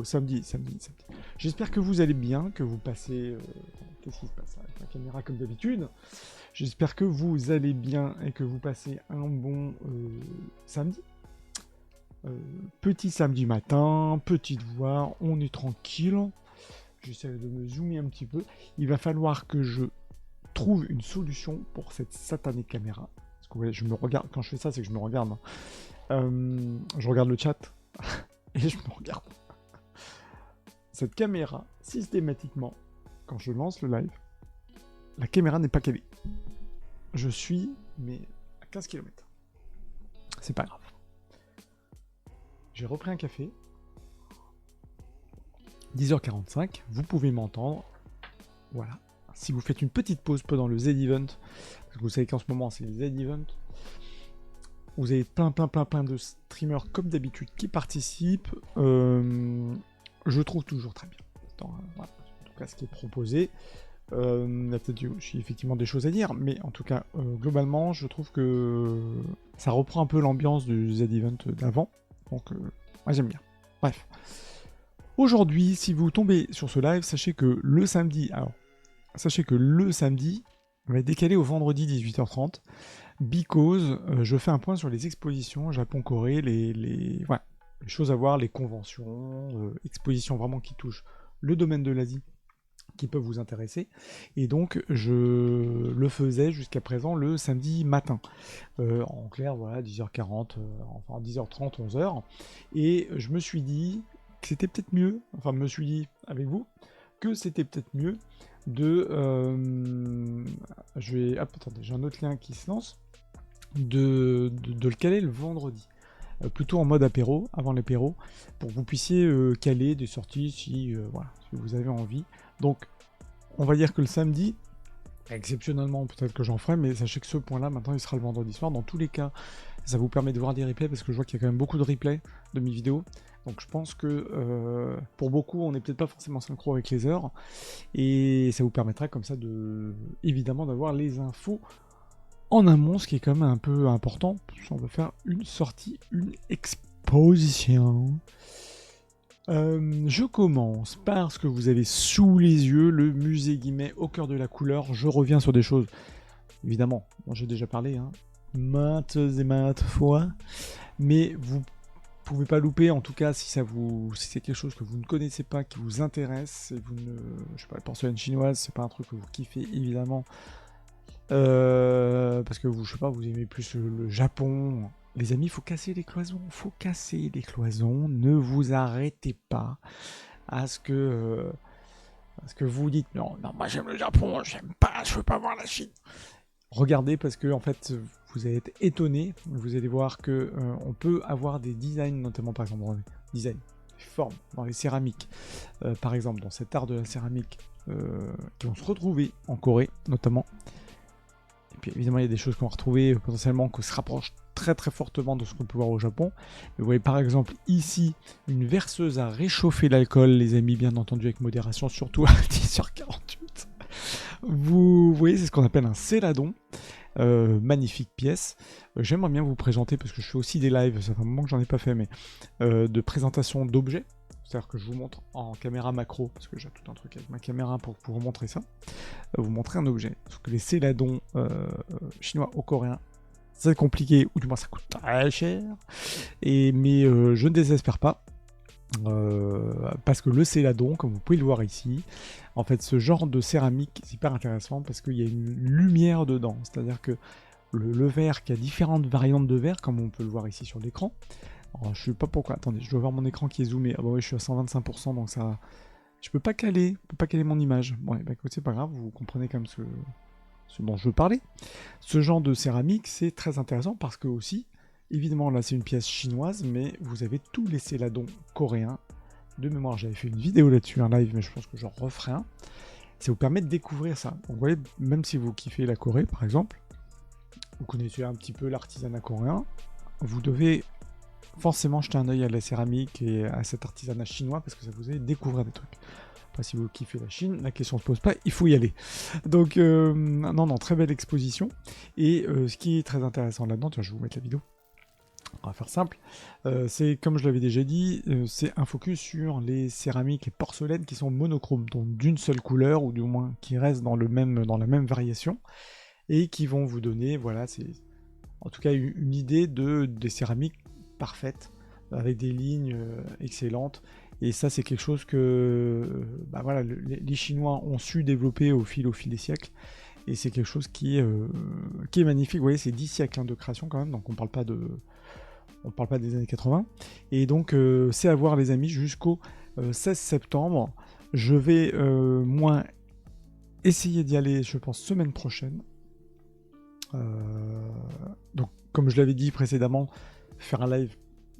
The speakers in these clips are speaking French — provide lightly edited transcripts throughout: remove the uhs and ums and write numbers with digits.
Samedi. J'espère que vous allez bien, que vous passez... Qu'est-ce qui se passe avec la caméra comme d'habitude? J'espère que vous allez bien et que vous passez un bon samedi. Petit samedi matin, petite voix, on est tranquille. J'essaie de me zoomer un petit peu. Il va falloir que je trouve une solution pour cette satanée caméra. Parce que ouais, je me regarde, quand je fais ça, c'est que je me regarde. Je regarde le chat et je me regarde. Cette caméra, systématiquement, quand je lance le live, la caméra n'est pas calée. Je suis, mais à 15 km. C'est pas grave. J'ai repris un café. 10h45, vous pouvez m'entendre. Voilà. Si vous faites une petite pause pendant le Z-Event, parce que vous savez qu'en ce moment c'est le Z-Event, vous avez plein de streamers comme d'habitude qui participent. Je trouve toujours très bien. Voilà. En tout cas, ce qui est proposé. Il y a peut-être effectivement des choses à dire, mais en tout cas, globalement, je trouve que ça reprend un peu l'ambiance du Z-Event d'avant. Donc, moi j'aime bien. Bref. Aujourd'hui, si vous tombez sur ce live, sachez que le samedi va être décalé au vendredi 18h30, because je fais un point sur les expositions Japon-Corée, les choses à voir, les conventions, expositions vraiment qui touchent le domaine de l'Asie, qui peuvent vous intéresser. Et donc, je le faisais jusqu'à présent le samedi matin. En clair, voilà, 10h40, enfin 10h30, 11h. Et je me suis dit que c'était peut-être mieux, enfin, me suis dit avec vous, que c'était peut-être mieux de... attendez, j'ai un autre lien qui se lance. De le caler le vendredi. Plutôt en mode apéro, avant l'apéro, pour que vous puissiez caler des sorties si vous avez envie. Donc, on va dire que le samedi, exceptionnellement, peut-être que j'en ferai, mais sachez que ce point-là, maintenant, il sera le vendredi soir. Dans tous les cas, ça vous permet de voir des replays, parce que je vois qu'il y a quand même beaucoup de replays de mes vidéos. Donc, je pense que pour beaucoup, on n'est peut-être pas forcément synchro avec les heures. Et ça vous permettra comme ça évidemment, d'avoir les infos en amont, ce qui est quand même un peu important, parce qu'on veut faire une sortie, une exposition. Je commence par ce que vous avez sous les yeux, le musée Guimet au cœur de la couleur. Je reviens sur des choses, évidemment, dont j'ai déjà parlé, maintes et maintes fois, mais vous pouvez pas louper, en tout cas, si c'est quelque chose que vous ne connaissez pas, qui vous intéresse, et je sais pas, la porcelaine chinoise, c'est pas un truc que vous kiffez, évidemment, parce que vous aimez plus le Japon. Les amis, faut casser les cloisons, ne vous arrêtez pas à ce que vous dites non, moi j'aime le Japon, je veux pas voir la Chine. Regardez, parce que en fait, vous allez être étonné, vous allez voir que on peut avoir des designs, notamment par exemple des formes dans les céramiques, par exemple dans cet art de la céramique, qui vont se retrouver en Corée notamment. Et puis évidemment, il y a des choses qu'on va retrouver potentiellement qui se rapprochent très très fortement de ce qu'on peut voir au Japon. Mais vous voyez par exemple ici une verseuse à réchauffer l'alcool, les amis, bien entendu avec modération, surtout à 10h48. Vous voyez, c'est ce qu'on appelle un céladon. Magnifique pièce. J'aimerais bien vous présenter, parce que je fais aussi des lives, ça fait un moment que j'en ai pas fait, mais de présentation d'objets. C'est-à-dire que je vous montre en caméra macro, parce que j'ai tout un truc avec ma caméra pour vous montrer ça. Vous montrer un objet. Sauf que les céladons chinois ou coréens, c'est compliqué, ou du moins ça coûte très cher. Mais je ne désespère pas. Parce que le céladon, comme vous pouvez le voir ici, en fait ce genre de céramique c'est hyper intéressant parce qu'il y a une lumière dedans, c'est-à-dire que le verre, qui a différentes variantes de verre, comme on peut le voir ici sur l'écran. Alors, je sais pas pourquoi, attendez, je dois voir mon écran qui est zoomé. Ah bah oui, je suis à 125%, donc ça, je peux pas caler mon image. Bon, bah écoute, c'est pas grave, vous comprenez quand même ce dont je veux parler. Ce genre de céramique, c'est très intéressant parce que aussi, évidemment, là, c'est une pièce chinoise, mais vous avez tous les céladons coréens. De mémoire, j'avais fait une vidéo là-dessus, un live, mais je pense que j'en referai un. Ça vous permet de découvrir ça. Donc, vous voyez, même si vous kiffez la Corée, par exemple, vous connaissez un petit peu l'artisanat coréen, vous devez forcément jeter un œil à la céramique et à cet artisanat chinois, parce que ça vous aide à découvrir des trucs. Après, si vous kiffez la Chine, la question se pose pas, il faut y aller. Donc, non, très belle exposition. Et ce qui est très intéressant là-dedans, tiens, je vais vous mettre la vidéo. On va faire simple. C'est, comme je l'avais déjà dit, c'est un focus sur les céramiques et porcelaines qui sont monochromes, donc d'une seule couleur, ou du moins qui restent dans la même variation, et qui vont vous donner, voilà, c'est en tout cas une idée des céramiques parfaites, avec des lignes excellentes. Et ça, c'est quelque chose que bah voilà, les Chinois ont su développer au fil des siècles. Et c'est quelque chose qui est magnifique. Vous voyez, c'est 10 siècles de création quand même, donc on parle pas des années 80. Et donc, c'est à voir, les amis, jusqu'au 16 septembre. Je vais, moi, essayer d'y aller, je pense, semaine prochaine. Donc, comme je l'avais dit précédemment, faire un live,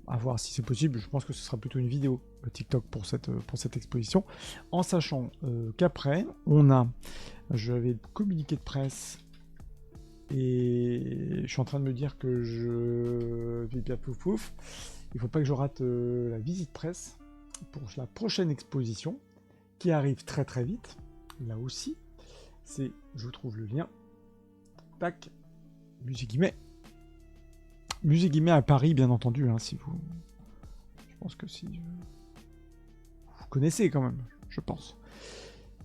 à voir si c'est possible. Je pense que ce sera plutôt une vidéo TikTok pour cette exposition. En sachant qu'après, je vais le communiqué de presse. Et je suis en train de me dire que je vais bien pouf pouf. Il faut pas que je rate la visite presse pour la prochaine exposition qui arrive très très vite. Là aussi, je vous trouve le lien. Tac, Musée Guimet. Musée Guimet à Paris, bien entendu. Hein, je pense que si vous connaissez quand même, je pense.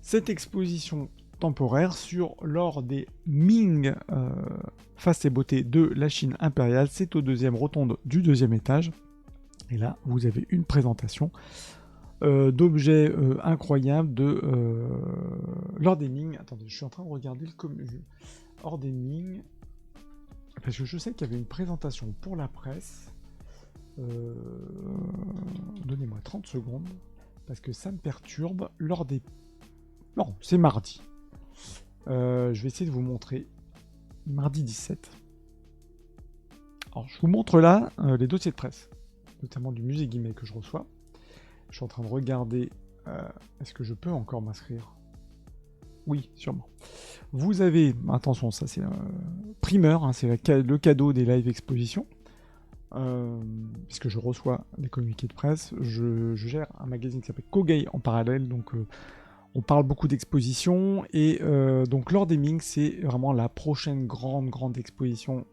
Cette exposition temporaire sur l'or des Ming, face et beauté de la Chine impériale. C'est au deuxième rotonde du deuxième étage. Et là, vous avez une présentation d'objets incroyables de l'or des Ming. Attendez, je suis en train de regarder or des Ming, parce que je sais qu'il y avait une présentation pour la presse. Donnez-moi 30 secondes, parce que ça me perturbe. L'or des... Non, c'est mardi. Je vais essayer de vous montrer. Mardi 17. Alors, je vous montre là les dossiers de presse, notamment du musée Guimet que je reçois. Je suis en train de regarder. Est-ce que je peux encore m'inscrire? Oui, sûrement. Vous avez, attention, ça c'est primeur, hein, c'est le cadeau des live expositions. Puisque je reçois des communiqués de presse, je gère un magazine qui s'appelle Kogei en parallèle, donc on parle beaucoup d'expositions, et donc l'or des Ming, c'est vraiment la prochaine grande exposition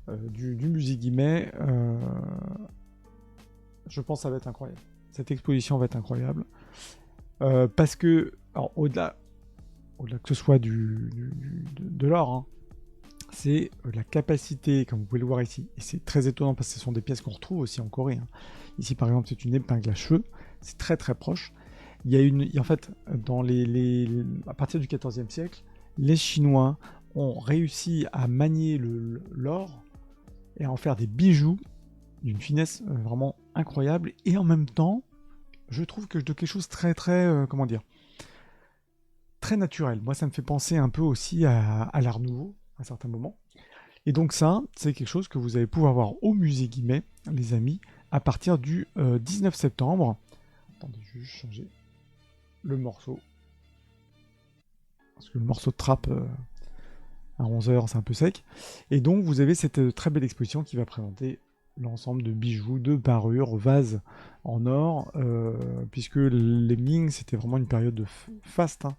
du musée Guimet. Je pense que ça va être incroyable. Cette exposition va être incroyable. Parce que, alors, au-delà que ce soit de l'or, hein, c'est la capacité, comme vous pouvez le voir ici, et c'est très étonnant parce que ce sont des pièces qu'on retrouve aussi en Corée. Hein. Ici, par exemple, c'est une épingle à cheveux, c'est très très proche. Il y a en fait, à partir du XIVe siècle, les Chinois ont réussi à manier l'or et à en faire des bijoux d'une finesse vraiment incroyable, et en même temps, je trouve que de quelque chose très très, comment dire, très naturel. Moi, ça me fait penser un peu aussi à l'Art Nouveau, à certains moments. Et donc ça, c'est quelque chose que vous allez pouvoir voir au musée Guimet, les amis, à partir du 19 septembre. Attendez, je vais juste changer le morceau. Parce que le morceau de trappe à 11h, c'est un peu sec. Et donc, vous avez cette très belle exposition qui va présenter l'ensemble de bijoux, de parures, vases en or, puisque les Ming, c'était vraiment une période de faste, hein,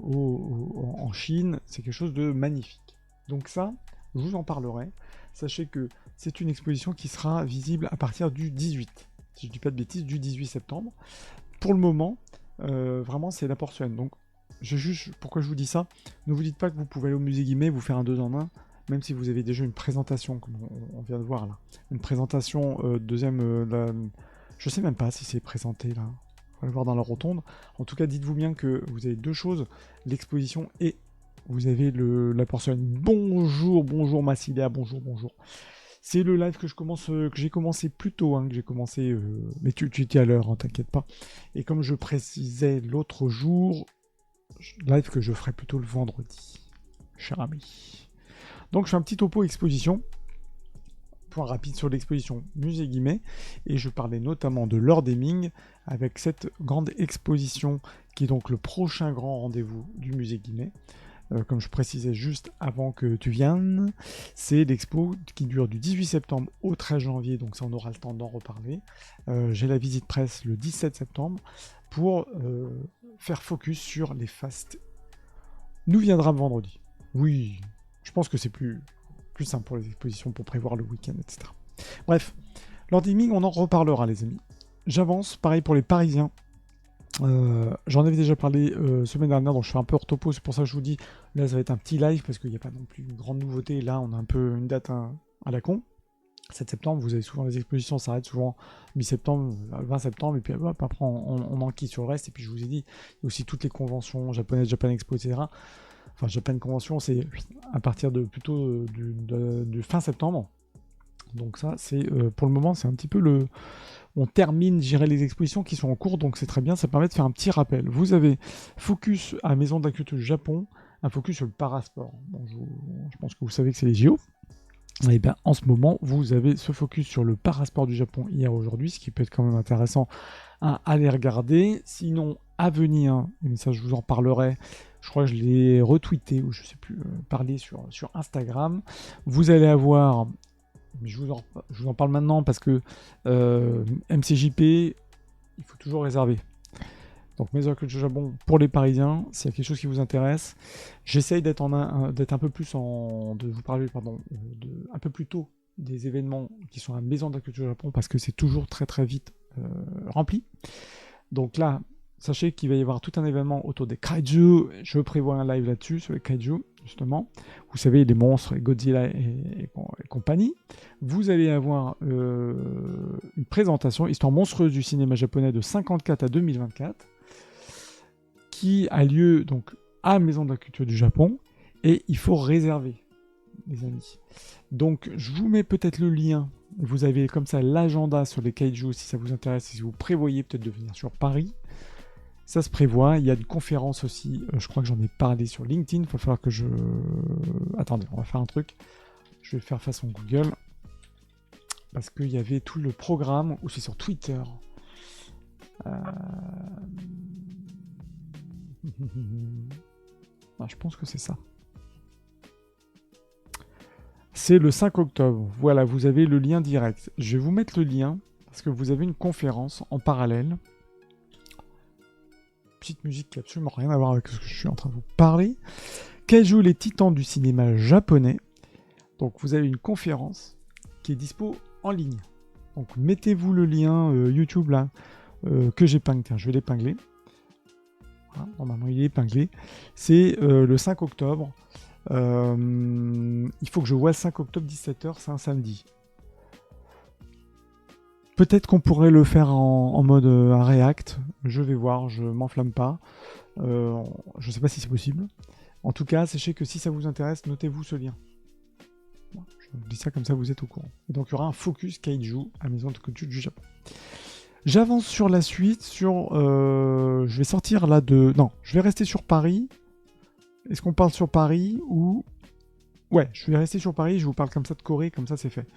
en Chine. C'est quelque chose de magnifique. Donc ça, je vous en parlerai. Sachez que c'est une exposition qui sera visible à partir du 18, si je ne dis pas de bêtises, du 18 septembre. Pour le moment, vraiment, c'est la porcelaine. Donc, pourquoi je vous dis ça? Ne vous dites pas que vous pouvez aller au musée Guimet, vous faire un 2 en 1, même si vous avez déjà une présentation, comme on vient de voir là. Une présentation je sais même pas si c'est présenté là. On va le voir dans la rotonde. En tout cas, dites-vous bien que vous avez deux choses, l'exposition et vous avez la porcelaine. Bonjour Massilia, bonjour. C'est le live que j'ai commencé plus tôt, hein, mais tu étais à l'heure, hein, t'inquiète pas. Et comme je précisais l'autre jour, live que je ferai plutôt le vendredi, cher ami. Donc je fais un petit topo exposition, point rapide sur l'exposition musée Guimet, et je parlais notamment de l'or des Ming, avec cette grande exposition qui est donc le prochain grand rendez-vous du musée Guimet. Comme je précisais juste avant que tu viennes, c'est l'expo qui dure du 18 septembre au 13 janvier, donc ça on aura le temps d'en reparler. J'ai la visite presse le 17 septembre pour faire focus sur les fastes. Nous viendra vendredi. Oui, je pense que c'est plus plus simple pour les expositions, pour prévoir le week-end, etc. Bref, l'endiming, on en reparlera, les amis. J'avance, pareil pour les Parisiens. J'en avais déjà parlé semaine dernière, donc je fais un peu hors topo, c'est pour ça que je vous dis, là ça va être un petit live, parce qu'il n'y a pas non plus une grande nouveauté, là on a un peu une date à la con. 7 septembre, vous avez souvent les expositions s'arrêtent souvent mi-septembre, 20 septembre, et puis hop, après on enquille sur le reste, et puis je vous ai dit, il y a aussi toutes les conventions japonaises, Japan Expo, etc. Enfin, Japan Convention, c'est à partir de plutôt du fin septembre. Donc ça, c'est pour le moment, c'est un petit peu le... On termine, j'irai les expositions qui sont en cours, donc c'est très bien, ça permet de faire un petit rappel. Vous avez focus à la Maison de la Culture du Japon, un focus sur le parasport. Bon, je pense que vous savez que c'est les JO. Et bien, en ce moment, vous avez ce focus sur le parasport du Japon hier aujourd'hui, ce qui peut être quand même intéressant à aller regarder. Sinon, à venir, mais ça je vous en parlerai, je crois que je l'ai retweeté, ou je ne sais plus, parlé sur Instagram. Vous allez avoir, je vous en parle maintenant parce que MCJP, il faut toujours réserver. Donc Maison de la Culture du Japon pour les Parisiens, s'il y a quelque chose qui vous intéresse. J'essaye d'être un peu plus de vous parler, un peu plus tôt des événements qui sont à Maison de la Culture du Japon parce que c'est toujours très très vite rempli. Donc là, sachez qu'il va y avoir tout un événement autour des kaiju. Je prévois un live là-dessus, sur les kaiju, justement. Vous savez, les monstres, Godzilla et compagnie. Vous allez avoir une présentation, Histoire monstrueuse du cinéma japonais de 54 à 2024, qui a lieu donc à Maison de la Culture du Japon, et il faut réserver, les amis. Donc, je vous mets peut-être le lien. Vous avez comme ça l'agenda sur les kaiju, si ça vous intéresse, si vous prévoyez peut-être de venir sur Paris. Ça se prévoit. Il y a une conférence aussi, je crois que j'en ai parlé sur LinkedIn. Il va falloir que je... Attendez, on va faire un truc. Je vais le faire façon Google. Parce qu'il y avait tout le programme, ou c'est sur Twitter. Ah, je pense que c'est ça. C'est le 5 octobre. Voilà, vous avez le lien direct. Je vais vous mettre le lien, parce que vous avez une conférence en parallèle. Petite musique qui n'a absolument rien à voir avec ce que je suis en train de vous parler. Kaiju, les titans du cinéma japonais. Donc vous avez une conférence qui est dispo en ligne. Donc mettez-vous le lien YouTube là, que j'épingle. Tiens, je vais l'épingler. Voilà, normalement il est épinglé. C'est le 5 octobre. Il faut que je vois le 5 octobre 17h, c'est un samedi. Peut-être qu'on pourrait le faire en mode un react. Je vais voir, je m'enflamme pas. Je sais pas si c'est possible. En tout cas, sachez que si ça vous intéresse, notez-vous ce lien. Bon, je vous dis ça comme ça, vous êtes au courant. Et donc il y aura un focus kaiju à Maison de Culture du Japon. J'avance sur la suite. Je vais sortir là de... Non, je vais rester sur Paris. Est-ce qu'on parle sur Paris ou... Ouais, je vais rester sur Paris. Je vous parle comme ça de Corée, comme ça c'est fait.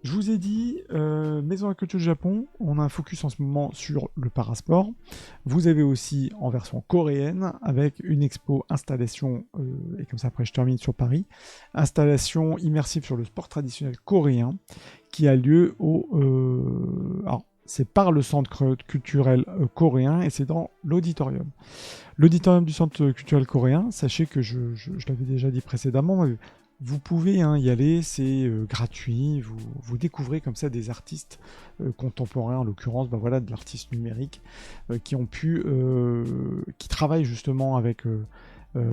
Je vous ai dit, Maison de la Culture du Japon, on a un focus en ce moment sur le parasport. Vous avez aussi en version coréenne, avec une expo installation, et comme ça après je termine sur Paris, installation immersive sur le sport traditionnel coréen, qui a lieu au... alors, c'est par le centre culturel coréen, et c'est dans l'auditorium. L'auditorium du centre culturel coréen, sachez que je l'avais déjà dit précédemment, vous pouvez y aller, c'est gratuit, vous découvrez comme ça des artistes contemporains, en l'occurrence voilà, de l'artiste numérique, qui travaillent justement avec,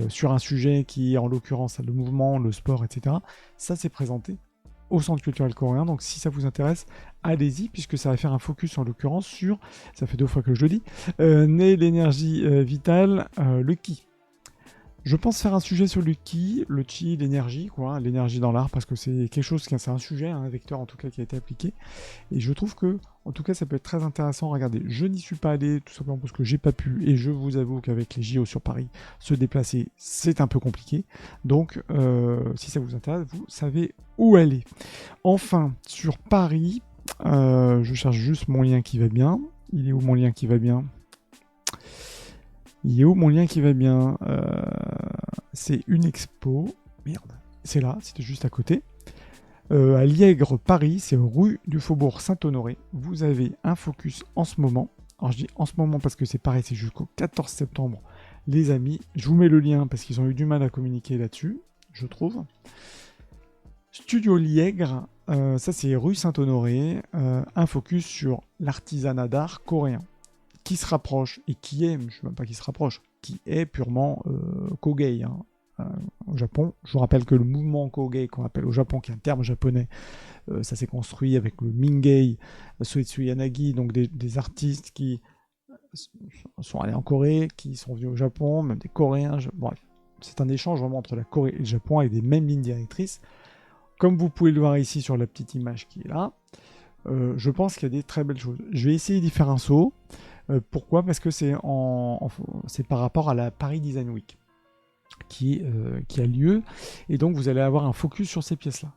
sur un sujet qui est en l'occurrence le mouvement, le sport, etc. Ça c'est présenté au centre culturel coréen, donc si ça vous intéresse, allez-y, puisque ça va faire un focus en l'occurrence sur, ça fait 2 fois que je le dis, l'énergie vitale, le ki. Je pense faire un sujet sur le ki, l'énergie, l'énergie dans l'art, parce que c'est quelque chose, c'est un sujet, un vecteur en tout cas qui a été appliqué, et je trouve que, en tout cas, ça peut être très intéressant. Regardez, je n'y suis pas allé, tout simplement parce que j'ai pas pu, et je vous avoue qu'avec les JO sur Paris, se déplacer, c'est un peu compliqué, donc si ça vous intéresse, vous savez où aller. Enfin, sur Paris, je cherche juste mon lien qui va bien. Il est où mon lien qui va bien ? Il est où mon lien qui va bien ? C'est une expo. Merde, c'est là, c'était juste à côté. À Liègre, Paris, c'est rue du Faubourg Saint-Honoré. Vous avez un focus en ce moment. Alors je dis en ce moment parce que c'est pareil, c'est jusqu'au 14 septembre, les amis. Je vous mets le lien parce qu'ils ont eu du mal à communiquer là-dessus, je trouve. Studio Liègre, ça c'est rue Saint-Honoré, un focus sur l'artisanat d'art coréen, qui se rapproche, et qui est, je ne sais même pas qui se rapproche, qui est purement Kogei, hein, au Japon. Je vous rappelle que le mouvement Kogei, qu'on appelle au Japon, qui est un terme japonais, ça s'est construit avec le Mingei, Soetsu Yanagi, donc des artistes qui sont allés en Corée, qui sont venus au Japon, même des Coréens, bref. C'est un échange vraiment entre la Corée et le Japon avec des mêmes lignes directrices. Comme vous pouvez le voir ici sur la petite image qui est là, je pense qu'il y a des très belles choses. Je vais essayer d'y faire un saut. Pourquoi ? Parce que c'est par rapport à la Paris Design Week qui a lieu. Et donc vous allez avoir un focus sur ces pièces-là.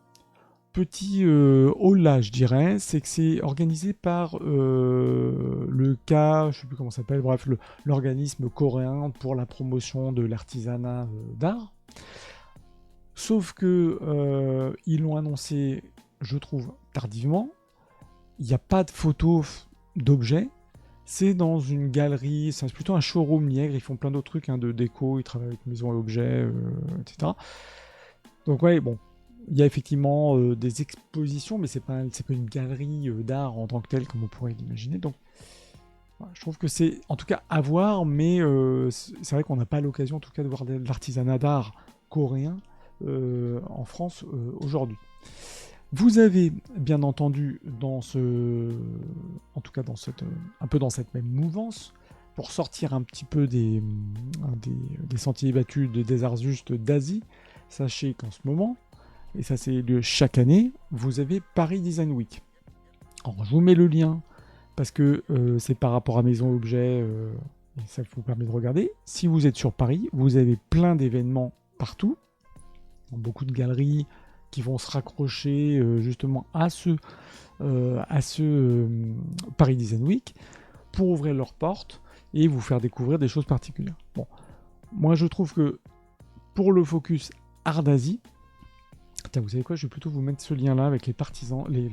Petit haul là, je dirais, c'est que c'est organisé par le K, je sais plus comment ça s'appelle, bref, l'organisme coréen pour la promotion de l'artisanat d'art. Sauf que ils l'ont annoncé, je trouve, tardivement. Il n'y a pas de photos d'objets. C'est dans une galerie, c'est plutôt un showroom Liègre. Ils font plein d'autres trucs, hein, de déco, ils travaillent avec maison et objets, etc. Donc ouais, bon, il y a effectivement des expositions, mais c'est pas une galerie d'art en tant que telle, comme on pourrait l'imaginer. Donc voilà, je trouve que c'est en tout cas à voir, mais c'est vrai qu'on n'a pas l'occasion en tout cas de voir de l'artisanat d'art coréen en France aujourd'hui. Vous avez bien entendu en tout cas un peu dans cette même mouvance, pour sortir un petit peu des sentiers battus des arts justes d'Asie. Sachez qu'en ce moment, et ça c'est lieu chaque année, vous avez Paris Design Week. Alors je vous mets le lien parce que c'est par rapport à Maison Objet, et ça vous permet de regarder. Si vous êtes sur Paris, vous avez plein d'événements partout, beaucoup de galeries qui vont se raccrocher justement à ce Paris Design Week pour ouvrir leurs portes et vous faire découvrir des choses particulières. Bon, moi je trouve que pour le focus Art d'Asie, vous savez quoi, je vais plutôt vous mettre ce lien là avec les partisans, les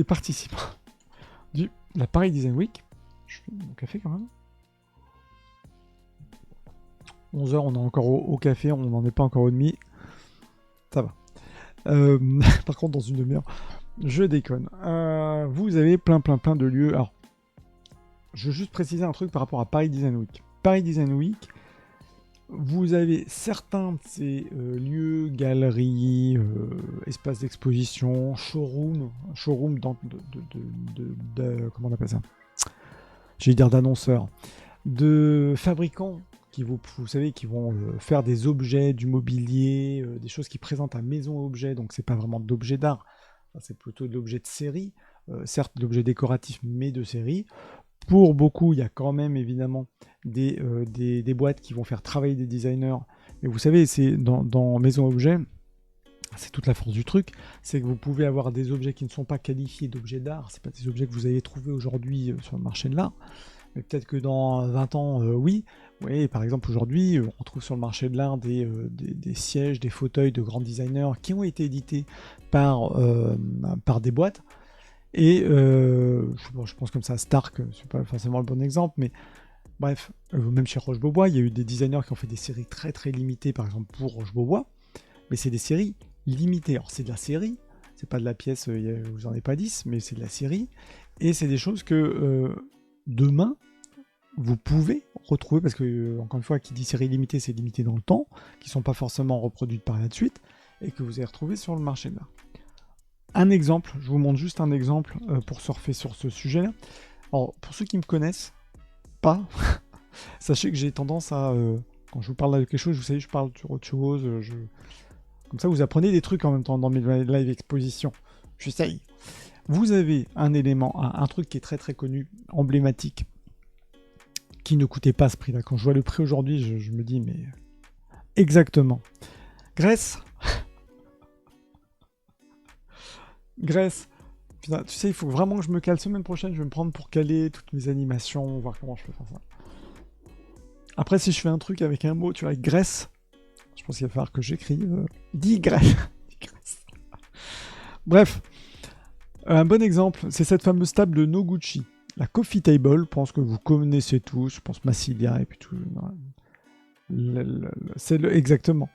participants de la Paris Design Week. Je fais mon café quand même. 11h, on est encore au café, on n'en est pas encore au demi. Ça va. Par contre, dans une demi-heure, je déconne. Vous avez plein de lieux. Alors, je veux juste préciser un truc par rapport à Paris Design Week. Paris Design Week, vous avez certains de ces lieux, galeries, espaces d'exposition, showroom comment on appelle ça ? J'ai dire d'annonceurs, de fabricants qui vous savez, qui vont faire des objets, du mobilier, des choses qui présentent un maison objet, donc c'est pas vraiment d'objets d'art, c'est plutôt de l'objet de série, certes de l'objet décoratif, mais de série. Pour beaucoup, il y a quand même évidemment des boîtes qui vont faire travailler des designers. Mais vous savez, c'est dans Maison Objet, c'est toute la force du truc, c'est que vous pouvez avoir des objets qui ne sont pas qualifiés d'objets d'art, c'est pas des objets que vous allez trouver aujourd'hui sur le marché de l'art, mais peut-être que dans 20 ans, oui. Oui, par exemple, aujourd'hui, on trouve sur le marché de l'art des sièges, des fauteuils de grands designers qui ont été édités par des boîtes. Et je pense comme ça, Stark, c'est pas forcément le bon exemple, mais bref, même chez Roche-Beaubois, il y a eu des designers qui ont fait des séries très très limitées, par exemple pour Roche-Beaubois, mais c'est des séries limitées. Alors c'est de la série, c'est pas de la pièce, vous en avez pas 10, mais c'est de la série, et c'est des choses que demain, vous pouvez retrouver, parce que, encore une fois, qui dit série limitée, c'est limité dans le temps, qui ne sont pas forcément reproduites par la suite, et que vous allez retrouver sur le marché de l'art. Un exemple, je vous montre juste un exemple pour surfer sur ce sujet-là. Alors, pour ceux qui ne me connaissent pas, sachez que j'ai tendance à, quand je vous parle de quelque chose, vous savez, je parle sur autre chose, comme ça vous apprenez des trucs en même temps dans mes live expositions. J'essaye. Vous avez un élément, un truc qui est très très connu, emblématique, qui ne coûtait pas ce prix-là. Quand je vois le prix aujourd'hui, je me dis, mais exactement. Grèce. Putain, tu sais, il faut vraiment que je me cale. Semaine prochaine, je vais me prendre pour caler toutes mes animations, voir comment je peux faire ça. Après, si je fais un truc avec un mot, tu vois, avec Grèce, je pense qu'il va falloir que j'écrive. Dis Grèce. Bref, un bon exemple, c'est cette fameuse table de Noguchi. La Coffee Table, je pense que vous connaissez tous, je pense Massilia et puis tout. Exactement.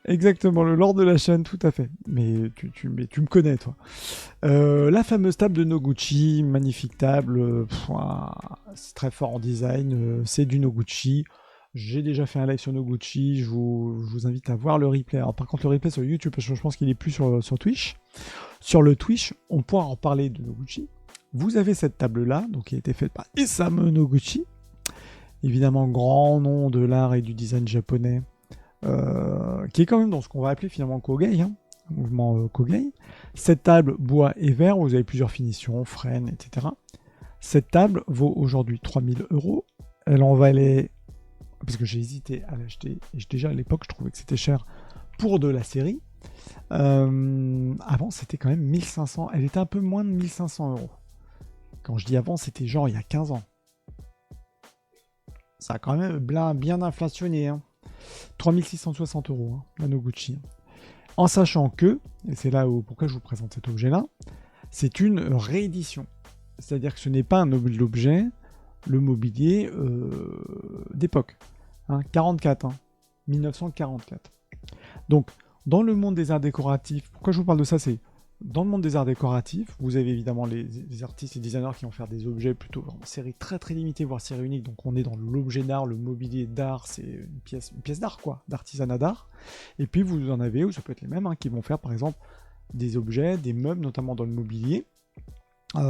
Exactement, le lord de la chaîne, tout à fait. Mais tu me connais, toi. La fameuse table de Noguchi, magnifique table, c'est très fort en design, c'est du Noguchi. J'ai déjà fait un live sur Noguchi, je vous invite à voir le replay. Alors, par contre, le replay sur YouTube, parce que je pense qu'il est plus sur Twitch. Sur le Twitch, on pourra en parler de Noguchi. Vous avez cette table-là, donc qui a été faite par Isamu Noguchi, évidemment grand nom de l'art et du design japonais, qui est quand même dans ce qu'on va appeler finalement Kogai, hein, mouvement Kogai. Cette table bois et verre, vous avez plusieurs finitions, frêne, etc. Cette table vaut aujourd'hui 3000 €. Elle en valait, parce que j'ai hésité à l'acheter, et déjà à l'époque je trouvais que c'était cher pour de la série. Avant c'était quand même 1500, elle était un peu moins de 1500 €. Quand je dis avant, c'était genre il y a 15 ans. Ça a quand même bien inflationné, hein. 3660 €, hein, la Noguchi. En sachant que, et c'est là où pourquoi je vous présente cet objet-là, c'est une réédition. C'est-à-dire que ce n'est pas un objet, le mobilier d'époque. Hein, 44, hein, 1944. Donc, dans le monde des arts décoratifs, pourquoi je vous parle de ça, c'est dans le monde des arts décoratifs, vous avez évidemment les artistes et designers qui vont faire des objets plutôt en série très très limitée, voire série unique. Donc on est dans l'objet d'art, le mobilier d'art, c'est une pièce d'art quoi, d'artisanat d'art. Et puis vous en avez, ou ça peut être les mêmes, hein, qui vont faire par exemple des objets, des meubles, notamment dans le mobilier. Ils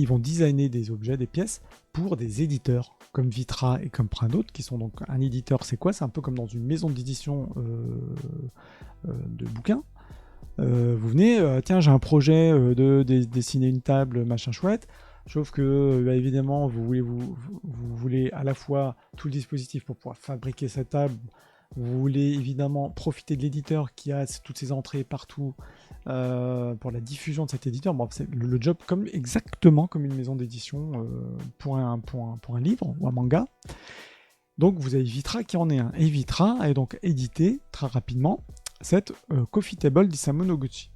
vont designer des objets, des pièces pour des éditeurs comme Vitra et comme plein d'autres qui sont donc un éditeur. C'est quoi? C'est un peu comme dans une maison d'édition de bouquins. Vous venez, tiens, j'ai un projet de dessiner une table, machin chouette. Sauf que, bah, évidemment, vous voulez à la fois tout le dispositif pour pouvoir fabriquer cette table. Vous voulez évidemment profiter de l'éditeur qui a toutes ses entrées partout pour la diffusion de cet éditeur. Bon, c'est le job exactement comme une maison d'édition pour un livre ou un manga. Donc vous avez Vitra qui en est un. Et Vitra a donc édité très rapidement cette Coffee Table d'Isamu Noguchi.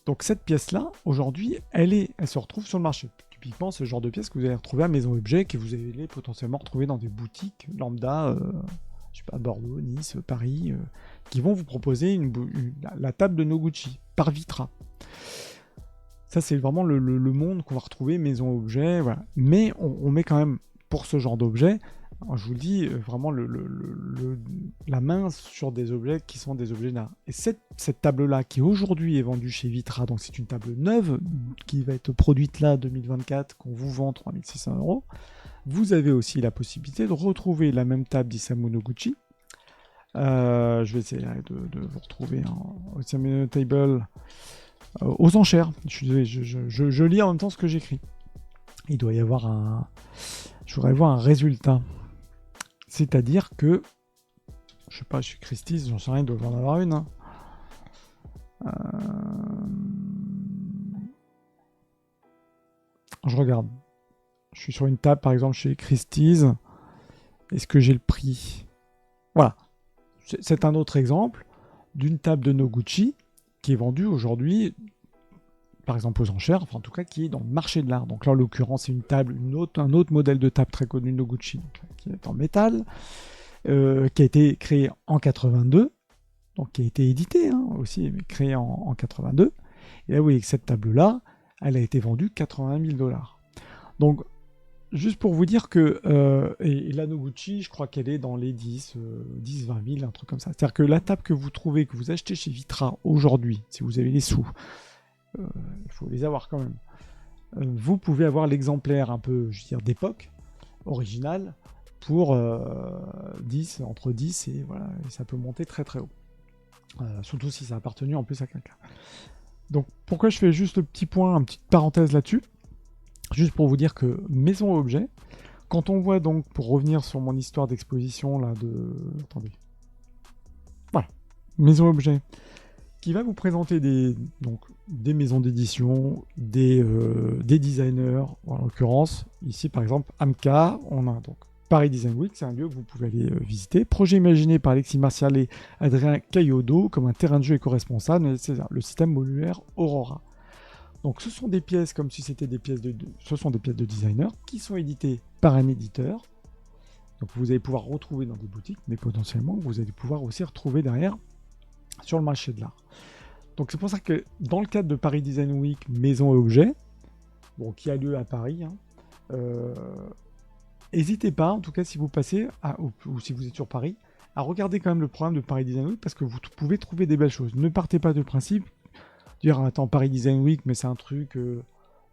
Donc cette pièce-là, aujourd'hui, elle se retrouve sur le marché. Typiquement, c'est le genre de pièce que vous allez retrouver à Maison Objet, que vous allez potentiellement retrouver dans des boutiques lambda, je sais pas, Bordeaux, Nice, Paris, qui vont vous proposer la table de Noguchi par Vitra. Ça, c'est vraiment le monde qu'on va retrouver, Maison Objet, voilà. Mais on met quand même, pour ce genre d'objet, je vous le dis, vraiment la main sur des objets qui sont des objets d'art. Et cette table-là, qui aujourd'hui est vendue chez Vitra, donc c'est une table neuve qui va être produite là, 2024, qu'on vous vend 3600 €. Vous avez aussi la possibilité de retrouver la même table d'Isamu Noguchi. Je vais essayer de vous retrouver Isamu Table aux enchères. Je suis désolé, je lis en même temps ce que j'écris. Il doit y avoir je voudrais voir un résultat. C'est-à-dire que, je sais pas, je suis Christie's, j'en sais rien, il doit en avoir une. Hein. Je regarde. Je suis sur une table, par exemple, chez Christie's. Est-ce que j'ai le prix? Voilà. C'est un autre exemple d'une table de Noguchi qui est vendue aujourd'hui, par exemple aux enchères, enfin en tout cas qui est dans le marché de l'art. Donc là, en l'occurrence, c'est une table, un autre modèle de table très connu de Noguchi, donc, qui est en métal. Qui a été créé en 82, donc qui a été édité hein, aussi, mais créé en 82. Et là, vous voyez que cette table-là, elle a été vendue 80 000 $. Donc, juste pour vous dire que et la Noguchi, je crois qu'elle est dans les 10, 20 000, un truc comme ça. C'est-à-dire que la table que vous trouvez, que vous achetez chez Vitra aujourd'hui, si vous avez les sous, il faut les avoir quand même. Vous pouvez avoir l'exemplaire un peu, je veux dire, d'époque, original, pour entre 10 et voilà, et ça peut monter très très haut. Surtout si ça a appartenu en plus à quelqu'un. Donc pourquoi je fais juste le petit point, une petite parenthèse là-dessus, juste pour vous dire que Maison Objet, quand on voit donc, pour revenir sur mon histoire d'exposition là attendez. Voilà, Maison Objet, qui va vous présenter des maisons d'édition, des designers, en l'occurrence, ici par exemple, Amka, on a donc Paris Design Week, c'est un lieu que vous pouvez aller visiter. Projet imaginé par Alexis Martial et Adrien Caillodo comme un terrain de jeu éco-responsable, le système modulaire Aurora. Donc ce sont des pièces comme si c'était des pièces ce sont des pièces de designers qui sont éditées par un éditeur Donc vous allez pouvoir retrouver dans des boutiques, mais potentiellement vous allez pouvoir aussi retrouver derrière sur le marché de l'art. Donc c'est pour ça que dans le cadre de Paris Design Week Maison et Objets, bon, qui a lieu à Paris, n'hésitez pas, en tout cas si vous passez, ou si vous êtes sur Paris, à regarder quand même le programme de Paris Design Week parce que vous pouvez trouver des belles choses. Ne partez pas du principe, dire attends Paris Design Week mais c'est un truc,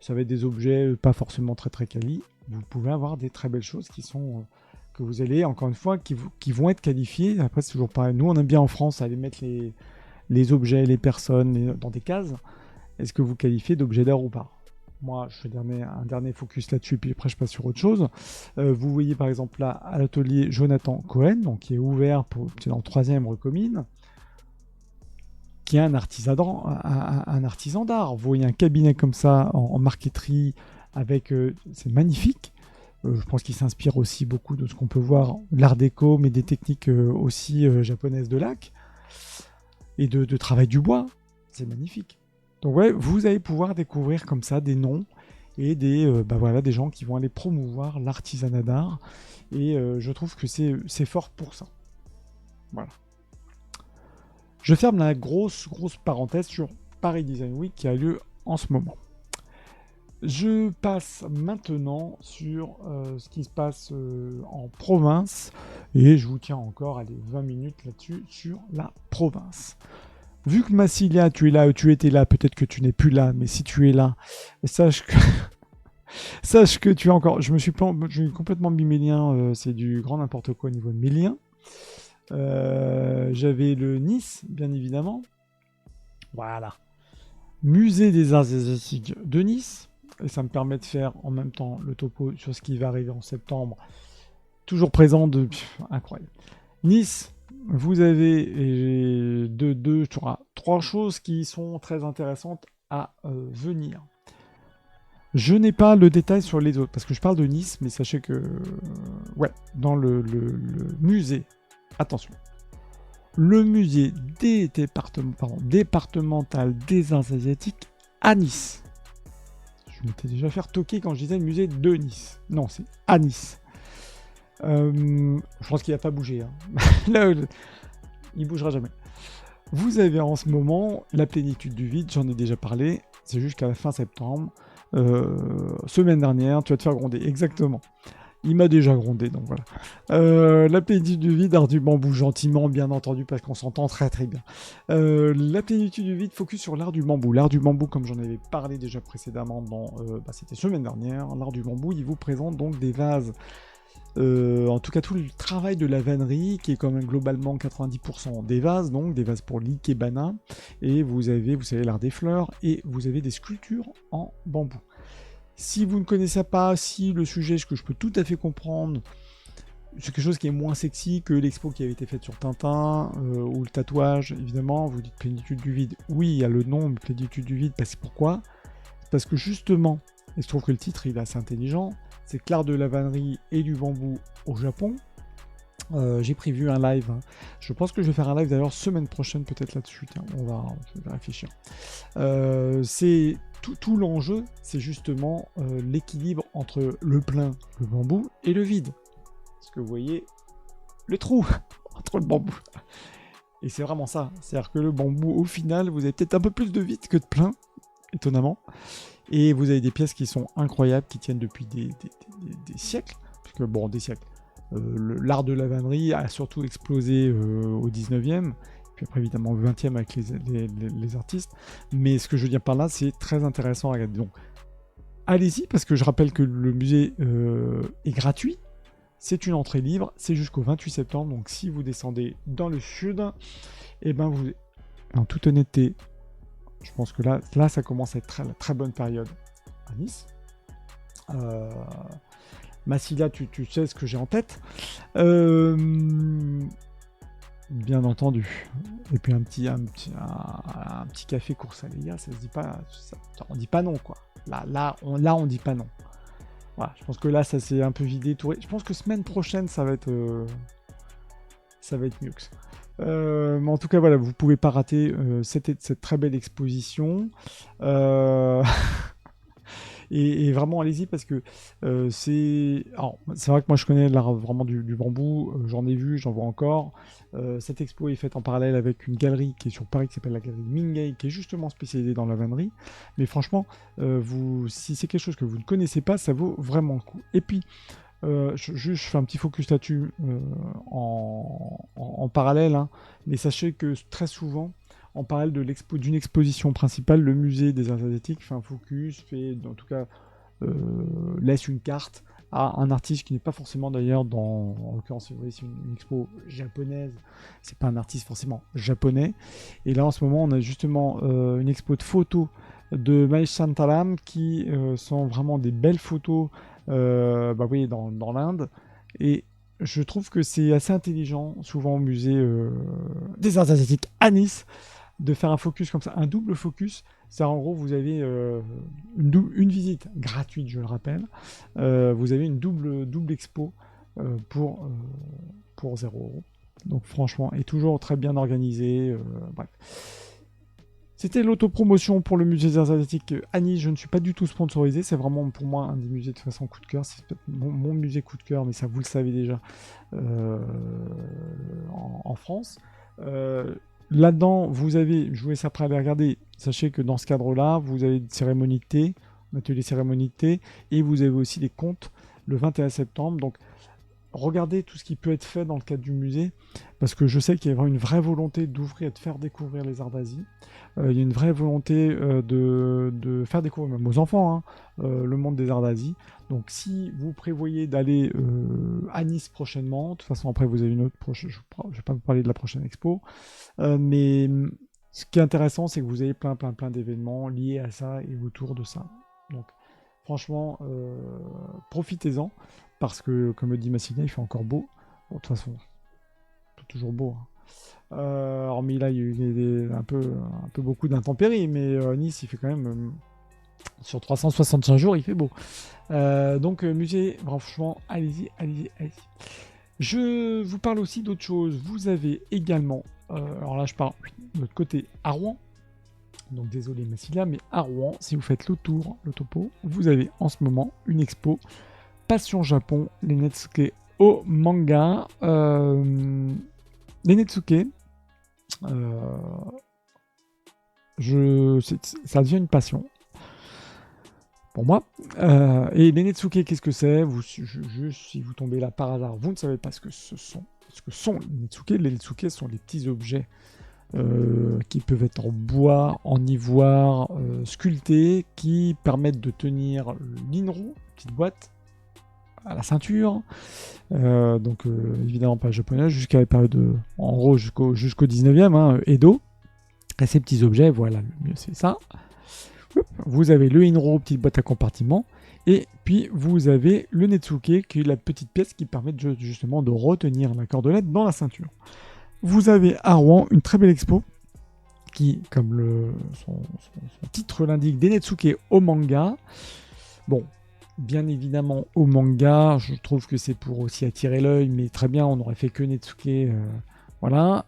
ça va être des objets pas forcément très très quali. Vous pouvez avoir des très belles choses qui sont... que vous allez, encore une fois, qui vont être qualifiés. Après, c'est toujours pareil. Nous, on aime bien en France aller mettre les objets, les personnes dans des cases. Est-ce que vous qualifiez d'objet d'art ou pas? Moi, je fais un dernier focus là-dessus, puis après, je passe sur autre chose. Vous voyez, par exemple, là, à l'atelier Jonathan Cohen, donc, qui est ouvert c'est dans le 3e rue Comines, qui est un artisan d'art. Vous voyez un cabinet comme ça, en marqueterie, avec... c'est magnifique. Je pense qu'il s'inspire aussi beaucoup de ce qu'on peut voir, de l'art déco, mais des techniques aussi japonaises de lac et de travail du bois. C'est magnifique. Donc ouais, vous allez pouvoir découvrir comme ça des noms et des gens qui vont aller promouvoir l'artisanat d'art. Et je trouve que c'est fort pour ça. Voilà. Je ferme la grosse parenthèse sur Paris Design Week qui a lieu en ce moment. Je passe maintenant sur ce qui se passe en province et je vous tiens encore 20 minutes là-dessus sur la province. Vu que Massilia, tu étais là, peut-être que tu n'es plus là, mais si tu es là, sache que tu es encore... Je suis complètement bimélien, c'est du grand n'importe quoi au niveau de mes liens. J'avais le Nice, bien évidemment. Voilà. Musée des Arts Asiatiques de Nice. Et ça me permet de faire en même temps le topo sur ce qui va arriver en septembre. Toujours présent incroyable. Nice, vous avez trois choses qui sont très intéressantes à venir. Je n'ai pas le détail sur les autres, parce que je parle de Nice, mais sachez que... dans le musée, attention, le musée départemental des Arts Asiatiques à Nice. Je m'étais déjà fait toquer quand je disais le musée de Nice. Non, c'est à Nice. Je pense qu'il n'a pas bougé. Hein. Là, il bougera jamais. Vous avez en ce moment la plénitude du vide, j'en ai déjà parlé. C'est jusqu'à la fin septembre. Semaine dernière, tu vas te faire gronder. Exactement. Il m'a déjà grondé, donc voilà. La plénitude du vide, art du bambou, gentiment, bien entendu, parce qu'on s'entend très très bien. La plénitude du vide, focus sur l'art du bambou. L'art du bambou, comme j'en avais parlé déjà précédemment, c'était semaine dernière, l'art du bambou, il vous présente donc des vases. En tout cas, tout le travail de la vannerie, qui est quand même globalement 90% des vases, donc des vases pour l'ikebana. Et vous savez, l'art des fleurs, et vous avez des sculptures en bambou. Si vous ne connaissez pas le sujet, ce que je peux tout à fait comprendre, c'est quelque chose qui est moins sexy que l'expo qui avait été faite sur Tintin, ou le tatouage, évidemment. Vous dites plénitude du vide. Oui, il y a le nom, plénitude du vide, pourquoi ? Parce que justement, et je trouve que le titre il est assez intelligent, c'est que l'art de la vannerie et du bambou au Japon. J'ai prévu un live. Hein. Je pense que je vais faire un live d'ailleurs semaine prochaine peut-être là-dessus. Je vais réfléchir. C'est tout l'enjeu, c'est justement l'équilibre entre le plein, le bambou, et le vide. Parce que vous voyez le trou entre le bambou. Et c'est vraiment ça. C'est-à-dire que le bambou, au final, vous avez peut-être un peu plus de vide que de plein, étonnamment. Et vous avez des pièces qui sont incroyables, qui tiennent depuis des siècles. Puisque, des siècles. L'art de la vannerie a surtout explosé au 19e, puis après évidemment au 20e avec les artistes. Mais ce que je veux dire par là, c'est très intéressant à regarder. Donc, allez-y, parce que je rappelle que le musée est gratuit. C'est une entrée libre, c'est jusqu'au 28 septembre. Donc, si vous descendez dans le sud, vous, en toute honnêteté, je pense que là ça commence à être la très bonne période à Nice. Massilia, tu sais ce que j'ai en tête. Bien entendu. Et puis un petit café course à Léa, ça se dit pas. On dit pas non, quoi. Là, on dit pas non. Voilà, je pense que là, ça s'est un peu vidé. Je pense que semaine prochaine, ça va être mieux que ça. Mais en tout cas, voilà, vous pouvez pas rater cette très belle exposition. Et vraiment, allez-y parce que c'est vrai que moi je connais l'art vraiment du bambou, j'en ai vu, j'en vois encore. Cette expo est faite en parallèle avec une galerie qui est sur Paris qui s'appelle la galerie Mingei, qui est justement spécialisée dans la vannerie. Mais franchement, si c'est quelque chose que vous ne connaissez pas, ça vaut vraiment le coup. Et puis, je fais un petit focus là-dessus en parallèle, hein, mais sachez que très souvent, en parallèle d'une exposition principale, le musée des Arts Asiatiques fait un focus, en tout cas laisse une carte à un artiste qui n'est pas forcément d'ailleurs en l'occurrence, vous voyez, c'est une expo japonaise, c'est pas un artiste forcément japonais. Et là en ce moment, on a justement une expo de photos de Mahesh Santaram qui sont vraiment des belles photos oui, dans l'Inde. Et je trouve que c'est assez intelligent, souvent au musée des Arts Asiatiques à Nice, de faire un focus comme ça, un double focus. C'est en gros, vous avez une visite gratuite, je le rappelle. Vous avez une double expo pour 0 €. Donc franchement, et toujours très bien organisé. Bref. C'était l'autopromotion pour le musée des Arts Asiatiques à Nice. Je ne suis pas du tout sponsorisé. C'est vraiment pour moi un des musées de façon coup de cœur. C'est peut-être mon musée coup de cœur, mais ça vous le savez déjà en France. Là-dedans, vous avez, je vous laisse après aller regarder, sachez que dans ce cadre-là, vous avez une cérémonie de thé, un atelier cérémonie de thé, et vous avez aussi des comptes le 21 septembre. Donc, regardez tout ce qui peut être fait dans le cadre du musée, parce que je sais qu'il y a vraiment une vraie volonté d'ouvrir et de faire découvrir les arts d'Asie. Il y a une vraie volonté de faire découvrir même aux enfants le monde des arts d'Asie. Donc si vous prévoyez d'aller à Nice prochainement, de toute façon après vous avez une autre prochaine, je ne vais pas vous parler de la prochaine expo, mais ce qui est intéressant c'est que vous avez plein d'événements liés à ça et autour de ça. Donc franchement, profitez-en, parce que comme le dit Massilia, il fait encore beau. Bon, de toute façon, c'est toujours beau. Hormis là, il y a eu un peu beaucoup d'intempéries, mais Nice, il fait quand même sur 365 jours, il fait beau. Donc musée, franchement, allez-y. Je vous parle aussi d'autre chose. Vous avez également, alors là je parle de l'autre côté, à Rouen. Donc désolé Massilia, mais à Rouen, si vous faites le topo, vous avez en ce moment une expo Passion Japon, les Netsuke au manga. Les Netsuke, ça devient une passion pour moi. Et les Netsuke, qu'est-ce que c'est? Juste si vous tombez là par hasard, vous ne savez pas ce que sont les Netsuke. Les Netsuke sont les petits objets qui peuvent être en bois, en ivoire, sculptés, qui permettent de tenir l'Inro, petite boîte, à la ceinture. Donc évidemment pas japonais, jusqu'à la période, en gros jusqu'au 19e, Edo. Et ces petits objets, voilà, le mieux c'est ça. Vous avez le Inro, petite boîte à compartiment, et puis vous avez le Netsuke, qui est la petite pièce qui permet justement de retenir la cordelette dans la ceinture. Vous avez à Rouen une très belle expo qui, comme son titre l'indique, des Netsuke au manga. Bon, bien évidemment au manga, je trouve que c'est pour aussi attirer l'œil, mais très bien, on aurait fait que Netsuke. Voilà.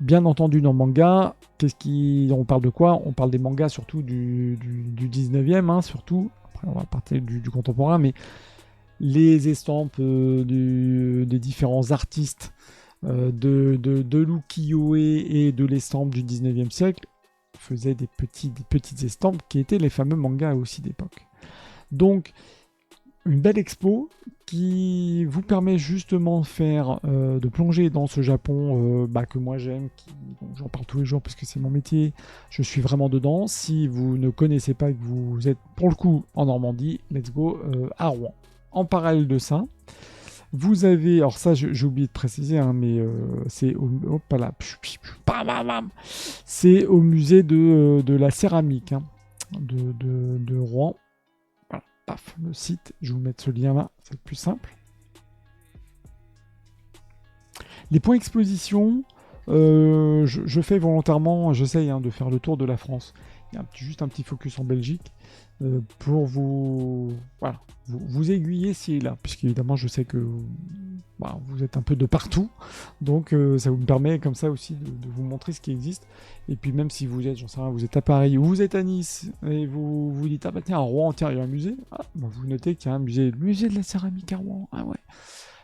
Bien entendu, dans le manga, on parle de quoi? On parle des mangas surtout du 19e, surtout. Après, on va partir du contemporain, mais les estampes des différents artistes de l'ukiyo-e et de l'estampe du 19e siècle faisaient des petites estampes qui étaient les fameux mangas aussi d'époque. Donc, une belle expo qui vous permet justement de plonger dans ce Japon que moi j'aime, j'en parle tous les jours parce que c'est mon métier, je suis vraiment dedans. Si vous ne connaissez pas et que vous êtes pour le coup en Normandie, let's go à Rouen. En parallèle de ça, vous avez, alors ça j'ai oublié de préciser, mais c'est c'est au musée de la céramique de Rouen. Voilà, paf, le site, je vais vous mettre ce lien là, c'est le plus simple. Les points exposition, je fais volontairement, j'essaye de faire le tour de la France. juste un petit focus en Belgique pour voilà, vous aiguiller ci et là, puisqu'évidemment je sais que vous êtes un peu de partout, donc ça vous permet comme ça aussi de vous montrer ce qui existe. Et puis même si vous êtes, j'en sais rien, vous êtes à Paris ou vous êtes à Nice et vous vous dites ah bah tiens, à Rouen, tiens, il y a un musée, vous notez qu'il y a un musée, le musée de la céramique à Rouen, ah ouais.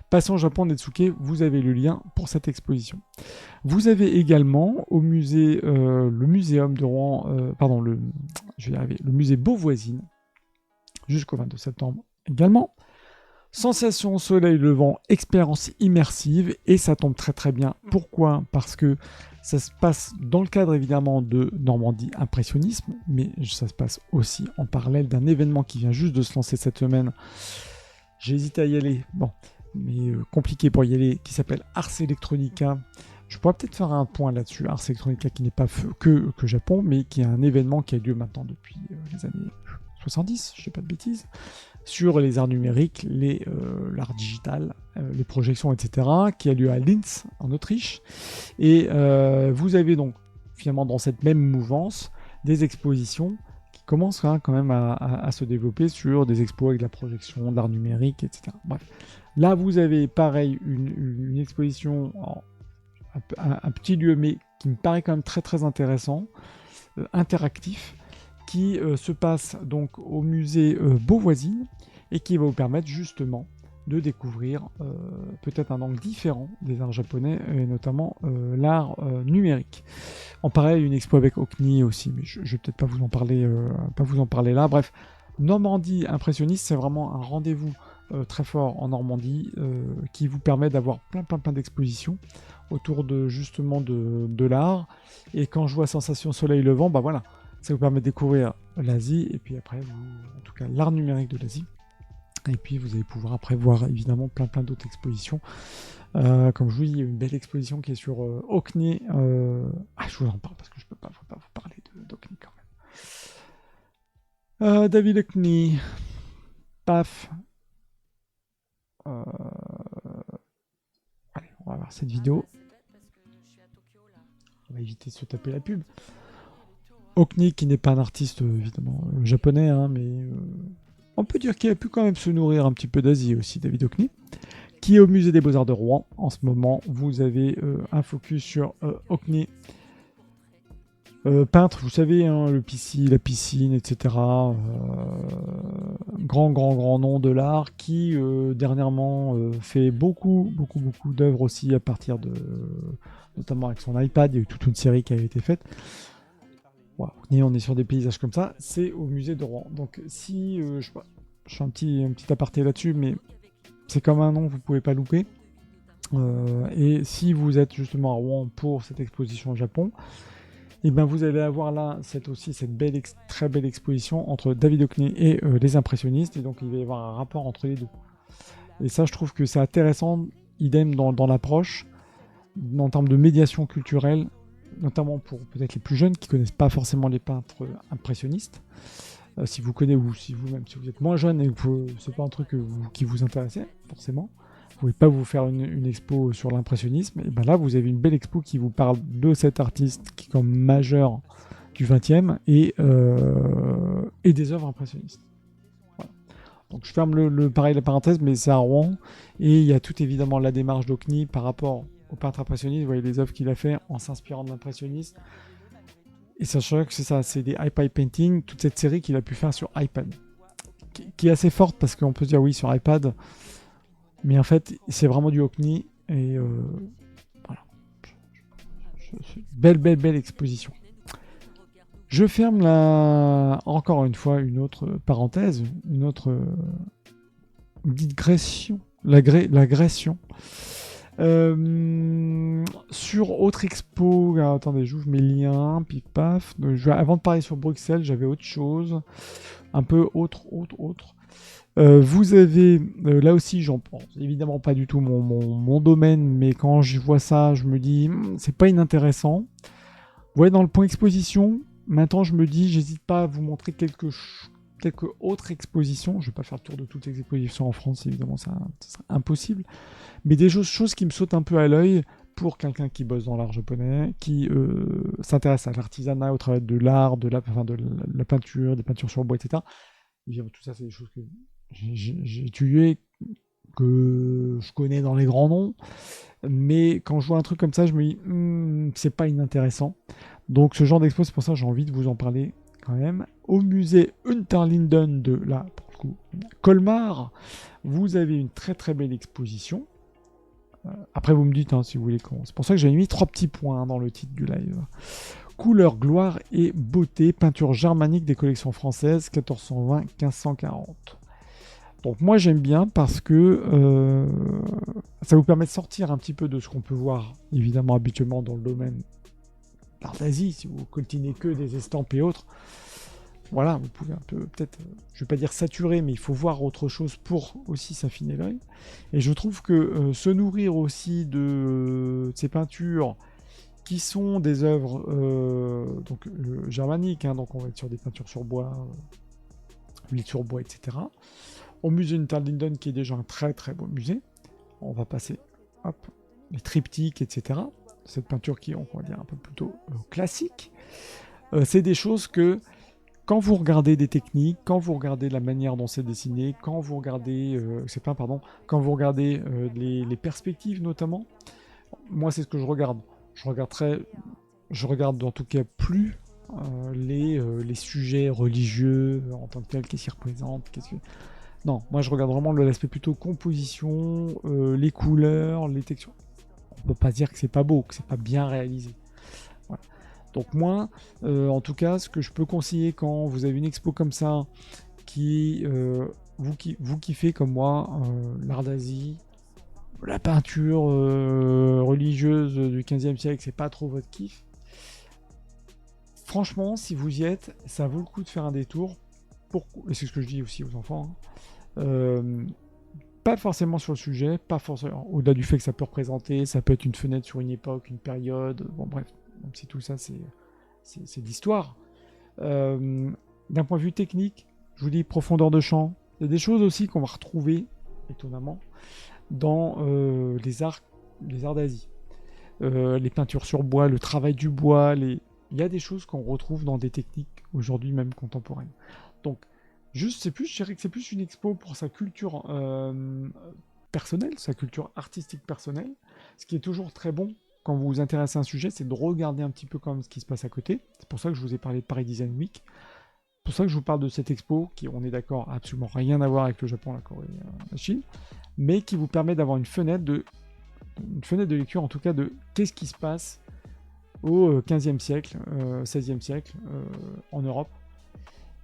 Passons au Japon Netsuke, vous avez le lien pour cette exposition. Vous avez également au musée, le muséum de Rouen, je vais y arriver, le musée Beauvoisine, jusqu'au 22 septembre également. Sensation soleil levant, expérience immersive, et ça tombe très très bien. Pourquoi ? Parce que ça se passe dans le cadre évidemment de Normandie Impressionnisme, mais ça se passe aussi en parallèle d'un événement qui vient juste de se lancer cette semaine. J'hésite à y aller, mais compliqué pour y aller, qui s'appelle Ars Electronica. Je pourrais peut-être faire un point là-dessus, Ars Electronica qui n'est pas que Japon, mais qui est un événement qui a lieu maintenant depuis les années 70, je ne sais pas de bêtises, sur les arts numériques, l'art digital, les projections, etc., qui a lieu à Linz, en Autriche. Et vous avez donc, finalement, dans cette même mouvance, des expositions qui commencent quand même à se développer sur des expos avec de la projection, de l'art numérique, etc. Bref. Là, vous avez, pareil, une exposition, un petit lieu, mais qui me paraît quand même très très intéressant, interactif, qui se passe donc au musée Beauvoisine et qui va vous permettre justement de découvrir peut-être un angle différent des arts japonais et notamment l'art numérique. En parallèle, une expo avec Okni aussi, mais je vais peut-être pas vous en parler là. Bref, Normandie Impressionniste, c'est vraiment un rendez-vous très fort en Normandie qui vous permet d'avoir plein d'expositions autour justement de l'art. Et quand je vois Sensation Soleil Levant, voilà, ça vous permet de découvrir l'Asie et puis après, en tout cas l'art numérique de l'Asie. Et puis vous allez pouvoir après voir évidemment plein d'autres expositions. Comme je vous dis, il y a une belle exposition qui est sur Okni. Je vous en parle parce que je peux pas vous parler d'Okni quand même. David Hockney, paf. Allez, on va voir cette vidéo. On va éviter de se taper la pub. Hockney qui n'est pas un artiste évidemment japonais, mais on peut dire qu'il a pu quand même se nourrir un petit peu d'Asie aussi, David Hockney, qui est au musée des Beaux-Arts de Rouen. En ce moment, vous avez un focus sur Hockney, peintre, vous savez, la piscine, etc. Grand nom de l'art qui dernièrement fait beaucoup d'œuvres aussi à partir notamment avec son iPad. Il y a eu toute une série qui a été faite. Voilà, on est sur des paysages comme ça, c'est au musée de Rouen. Donc si je fais un petit aparté là-dessus, mais c'est comme un nom, vous ne pouvez pas louper. Et si vous êtes justement à Rouen pour cette exposition au Japon, et vous allez avoir là cette très belle exposition entre David Hockney et les impressionnistes, et donc il va y avoir un rapport entre les deux. Et ça, je trouve que c'est intéressant, idem dans l'approche, en termes de médiation culturelle, notamment pour peut-être les plus jeunes qui ne connaissent pas forcément les peintres impressionnistes. Si vous connaissez, ou si vous-même, si vous êtes moins jeune et que ce n'est pas un truc qui vous intéressait, forcément, vous ne pouvez pas vous faire une expo sur l'impressionnisme. Et là, vous avez une belle expo qui vous parle de cet artiste qui est comme majeur du 20e et des œuvres impressionnistes. Voilà. Donc je ferme la parenthèse, mais c'est à Rouen. Et il y a tout évidemment la démarche d'Hockney par rapport au peintre impressionniste. Vous voyez les œuvres qu'il a fait en s'inspirant de l'impressionniste. Et sachant que c'est ça, c'est des iPad painting, toute cette série qu'il a pu faire sur iPad. Qui est assez forte parce qu'on peut se dire oui sur iPad. Mais en fait, c'est vraiment du Hockney. Et voilà. Belle exposition. Je ferme encore une fois une autre parenthèse, une autre digression. L'agression. Sur autre expo, attendez, j'ouvre mes liens, pif paf. Avant de parler sur Bruxelles, j'avais autre chose, un peu autre. Vous avez, là aussi, j'en pense évidemment pas du tout mon domaine, mais quand je vois ça, je me dis, c'est pas inintéressant. Vous voyez, dans le point exposition, maintenant je me dis, j'hésite pas à vous montrer quelques autres expositions. Je vais pas faire le tour de toutes les expositions en France, évidemment, ça serait impossible. Mais des choses qui me sautent un peu à l'œil pour quelqu'un qui bosse dans l'art japonais, qui s'intéresse à l'artisanat, au travail de l'art, de la peinture, des peintures sur bois, etc. Évidemment, tout ça, c'est des choses que j'ai étudiées, que je connais dans les grands noms. Mais quand je vois un truc comme ça, je me dis, c'est pas inintéressant. Donc ce genre d'expo, c'est pour ça que j'ai envie de vous en parler quand même. Au musée Unterlinden de là, pour le coup, Colmar, vous avez une très très belle exposition. Après, vous me dites si vous voulez. C'est pour ça que j'ai mis 3 petits points dans le titre du live. Couleur, gloire et beauté, peinture germanique des collections françaises 1420-1540. Donc moi j'aime bien parce que ça vous permet de sortir un petit peu de ce qu'on peut voir évidemment habituellement dans le domaine d'art d'Asie, si vous coltinez que des estampes et autres. Voilà, vous pouvez un peu peut-être, je vais pas dire saturer, mais il faut voir autre chose pour aussi s'affiner l'œil. Et je trouve que se nourrir aussi de ces peintures qui sont des œuvres germaniques, donc on va être sur des peintures sur bois, huile sur bois, etc. Au musée Unterlinden, qui est déjà un très très beau musée. On va passer, les triptyques, etc. Cette peinture qui est, on va dire, un peu plutôt classique. C'est des choses que, quand vous regardez des techniques, quand vous regardez la manière dont c'est dessiné, quand vous regardez, quand vous regardez les perspectives notamment, moi c'est ce que je regarde. Je regarde en tout cas plus les sujets religieux en tant que tels, qu'est-ce qu'ils représentent, Non, moi je regarde vraiment l'aspect plutôt composition, les couleurs, les textures. On peut pas dire que c'est pas beau, que c'est pas bien réalisé. Voilà. Donc moi, en tout cas, ce que je peux conseiller quand vous avez une expo comme ça, qui vous kiffez comme moi l'art d'Asie, la peinture religieuse du 15e siècle, c'est pas trop votre kiff. Franchement, si vous y êtes, ça vaut le coup de faire un détour. Et c'est ce que je dis aussi aux enfants. Pas forcément sur le sujet, pas forcément au-delà du fait que ça peut représenter, ça peut être une fenêtre sur une époque, une période, bon bref, même si tout ça c'est de l'histoire. D'un point de vue technique, je vous dis profondeur de champ, il y a des choses aussi qu'on va retrouver, étonnamment, dans les arts d'Asie. Les peintures sur bois, le travail du bois, il y a des choses qu'on retrouve dans des techniques aujourd'hui même contemporaines. Donc je dirais que c'est plus une expo pour sa culture personnelle, sa culture artistique personnelle. Ce qui est toujours très bon quand vous vous intéressez à un sujet, c'est de regarder un petit peu comme ce qui se passe à côté. C'est pour ça que je vous ai parlé de Paris Design Week. C'est pour ça que je vous parle de cette expo, qui, on est d'accord, a absolument rien à voir avec le Japon, la Corée, la Chine, mais qui vous permet d'avoir une fenêtre de lecture, en tout cas, de qu'est-ce qui se passe au 15e siècle, 16e siècle en Europe.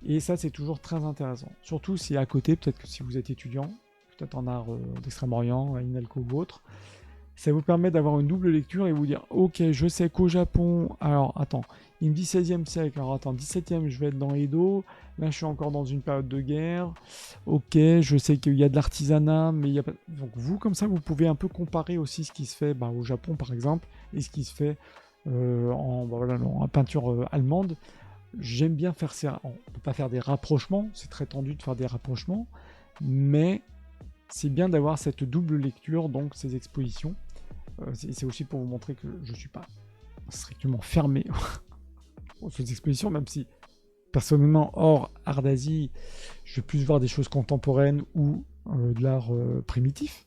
Et ça, c'est toujours très intéressant. Surtout si à côté, peut-être que si vous êtes étudiant, peut-être en art d'Extrême-Orient, à INALCO ou autre, ça vous permet d'avoir une double lecture et vous dire, ok, je sais qu'au Japon, alors attends, il me dit 16e siècle, alors attends, 17e, je vais être dans Edo, là je suis encore dans une période de guerre, ok, je sais qu'il y a de l'artisanat, mais il y a pas... Donc vous, comme ça, vous pouvez un peu comparer aussi ce qui se fait au Japon, par exemple, et ce qui se fait en peinture allemande. J'aime bien faire ça. On ne peut pas faire des rapprochements, c'est très tendu de faire des rapprochements, mais c'est bien d'avoir cette double lecture, donc ces expositions. C'est aussi pour vous montrer que je ne suis pas strictement fermé aux expositions, même si personnellement, hors art d'Asie, je vais plus voir des choses contemporaines ou de l'art primitif,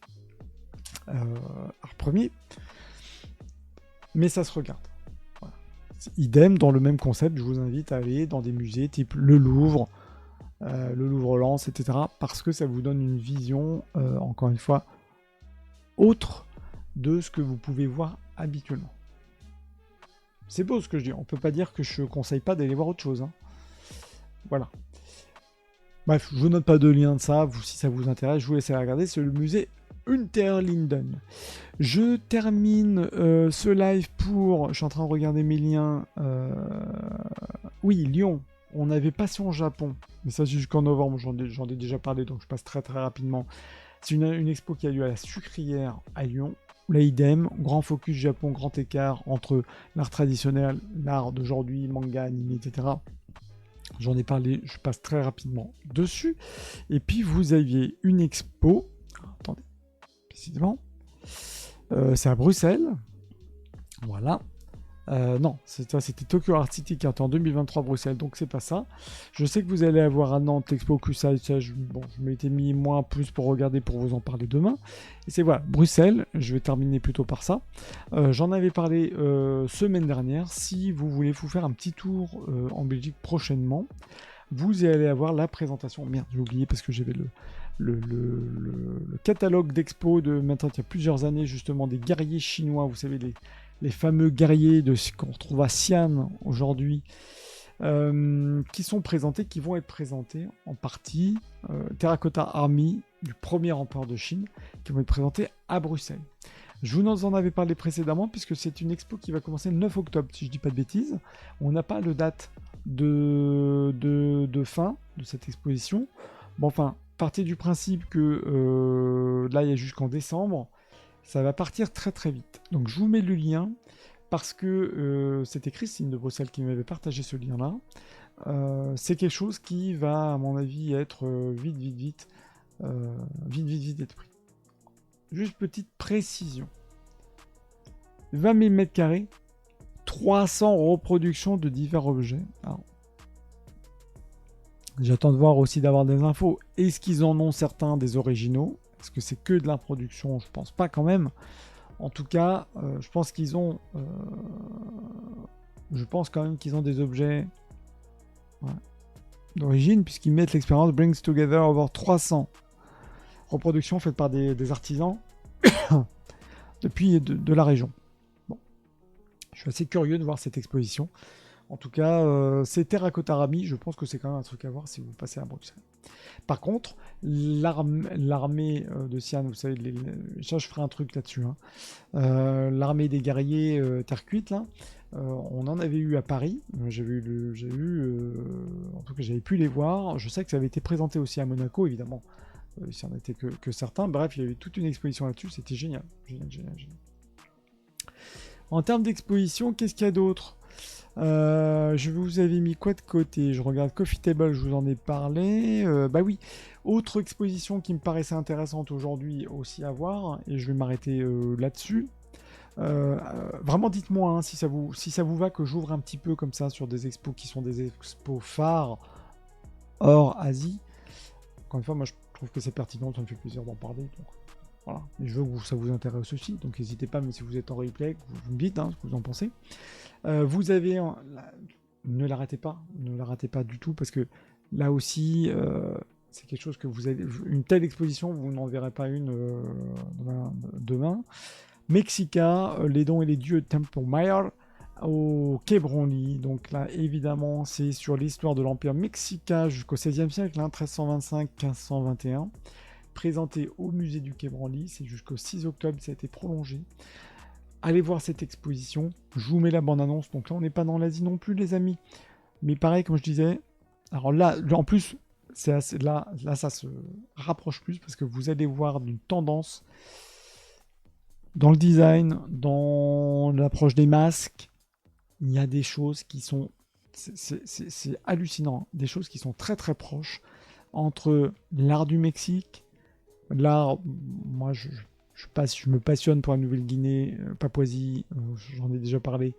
art premier, mais ça se regarde. Idem, dans le même concept, je vous invite à aller dans des musées type le Louvre Lens, etc. Parce que ça vous donne une vision, encore une fois, autre de ce que vous pouvez voir habituellement. C'est beau ce que je dis, on peut pas dire que je conseille pas d'aller voir autre chose. Voilà. Bref, je vous note pas de lien de ça, si ça vous intéresse, je vous laisse aller regarder, c'est le musée Unterlinden. Je termine ce live je suis en train de regarder mes liens. Oui, Lyon. On avait Passion Japon, mais ça jusqu'en novembre, j'en ai déjà parlé, donc je passe très très rapidement. C'est une expo qui a lieu à la Sucrière à Lyon. Là, idem, grand focus Japon, grand écart entre l'art traditionnel, l'art d'aujourd'hui, manga, anime, etc. J'en ai parlé, je passe très rapidement dessus. Et puis vous aviez une expo, attendez, précisément, c'est à Bruxelles, Voilà. Non, c'était Tokyo Art City qui était en 2023 Bruxelles, donc c'est pas ça. Je sais que vous allez avoir à Nantes l'Expo QSide, je m'étais mis moins plus pour regarder, pour vous en parler demain. Et c'est voilà, Bruxelles, je vais terminer plutôt par ça. J'en avais parlé semaine dernière. Si vous voulez vous faire un petit tour en Belgique prochainement, vous allez avoir la présentation. Merde, j'ai oublié parce que j'avais le catalogue d'expo de maintenant il y a plusieurs années, justement, des guerriers chinois, vous savez, les fameux guerriers qu'on retrouve à Xi'an aujourd'hui, qui sont présentés, qui vont être présentés en partie, Terracotta Army du premier empereur de Chine, qui vont être présentés à Bruxelles. Je vous en avais parlé précédemment, puisque c'est une expo qui va commencer le 9 octobre, si je ne dis pas de bêtises. On n'a pas de date de fin de cette exposition. Bon, enfin, partez du principe que là, il y a jusqu'en décembre. Ça va partir très très vite. Donc je vous mets le lien parce que c'était Christine de Bruxelles qui m'avait partagé ce lien-là. C'est quelque chose qui va, à mon avis, être vite être pris. Juste petite précision. 20 000 m², 300 reproductions de divers objets. Alors, j'attends de voir aussi d'avoir des infos. Est-ce qu'ils en ont certains des originaux ? Est-ce que c'est que de la production ? Je pense pas quand même. En tout cas, je pense qu'ils ont... je pense quand même qu'ils ont des objets d'origine, puisqu'ils mettent l'expérience Brings Together over 300 reproductions faites par des artisans depuis de la région. Bon. Je suis assez curieux de voir cette exposition. En tout cas, c'est Terracotta Army. Je pense que c'est quand même un truc à voir si vous passez à Bruxelles. Par contre, l'armée de Xi'an, vous savez, ça je ferai un truc là-dessus. L'armée des guerriers terre cuite, là, on en avait eu à Paris. En tout cas, j'avais pu les voir. Je sais que ça avait été présenté aussi à Monaco, évidemment. Si on n'était que certains. Bref, il y avait toute une exposition là-dessus. C'était génial. Génial. En termes d'exposition, qu'est-ce qu'il y a d'autre ? Je vous avais mis quoi de côté ? Je regarde Coffee Table, je vous en ai parlé. Bah oui, autre exposition qui me paraissait intéressante aujourd'hui aussi à voir, et je vais m'arrêter là-dessus. Vraiment, dites-moi si ça vous va que j'ouvre un petit peu comme ça sur des expos qui sont des expos phares hors Asie. Encore une fois, moi je trouve que c'est pertinent, ça me fait plaisir d'en parler. Donc voilà, et je veux que ça vous intéresse aussi, donc n'hésitez pas, mais si vous êtes en replay, vous me dites ce que vous en pensez. Vous avez... ne la ratez pas du tout, parce que là aussi, c'est quelque chose que vous avez... Une telle exposition, vous n'en verrez pas une demain. Mexica, les dons et les dieux de Temple Mayer, au Quai Branly. Donc là, évidemment, c'est sur l'histoire de l'Empire Mexica jusqu'au XVIe siècle, 1325-1521. Présenté au musée du Quai Branly, c'est jusqu'au 6 octobre, ça a été prolongé. Allez voir cette exposition, je vous mets la bande-annonce, donc là on n'est pas dans l'Asie non plus les amis, mais pareil comme je disais, alors là en plus, là ça se rapproche plus, parce que vous allez voir d'une tendance dans le design, dans l'approche des masques, il y a des choses qui sont, c'est hallucinant, des choses qui sont très très proches, entre l'art du Mexique, l'art, moi je me passionne pour la Nouvelle-Guinée, Papouasie, j'en ai déjà parlé,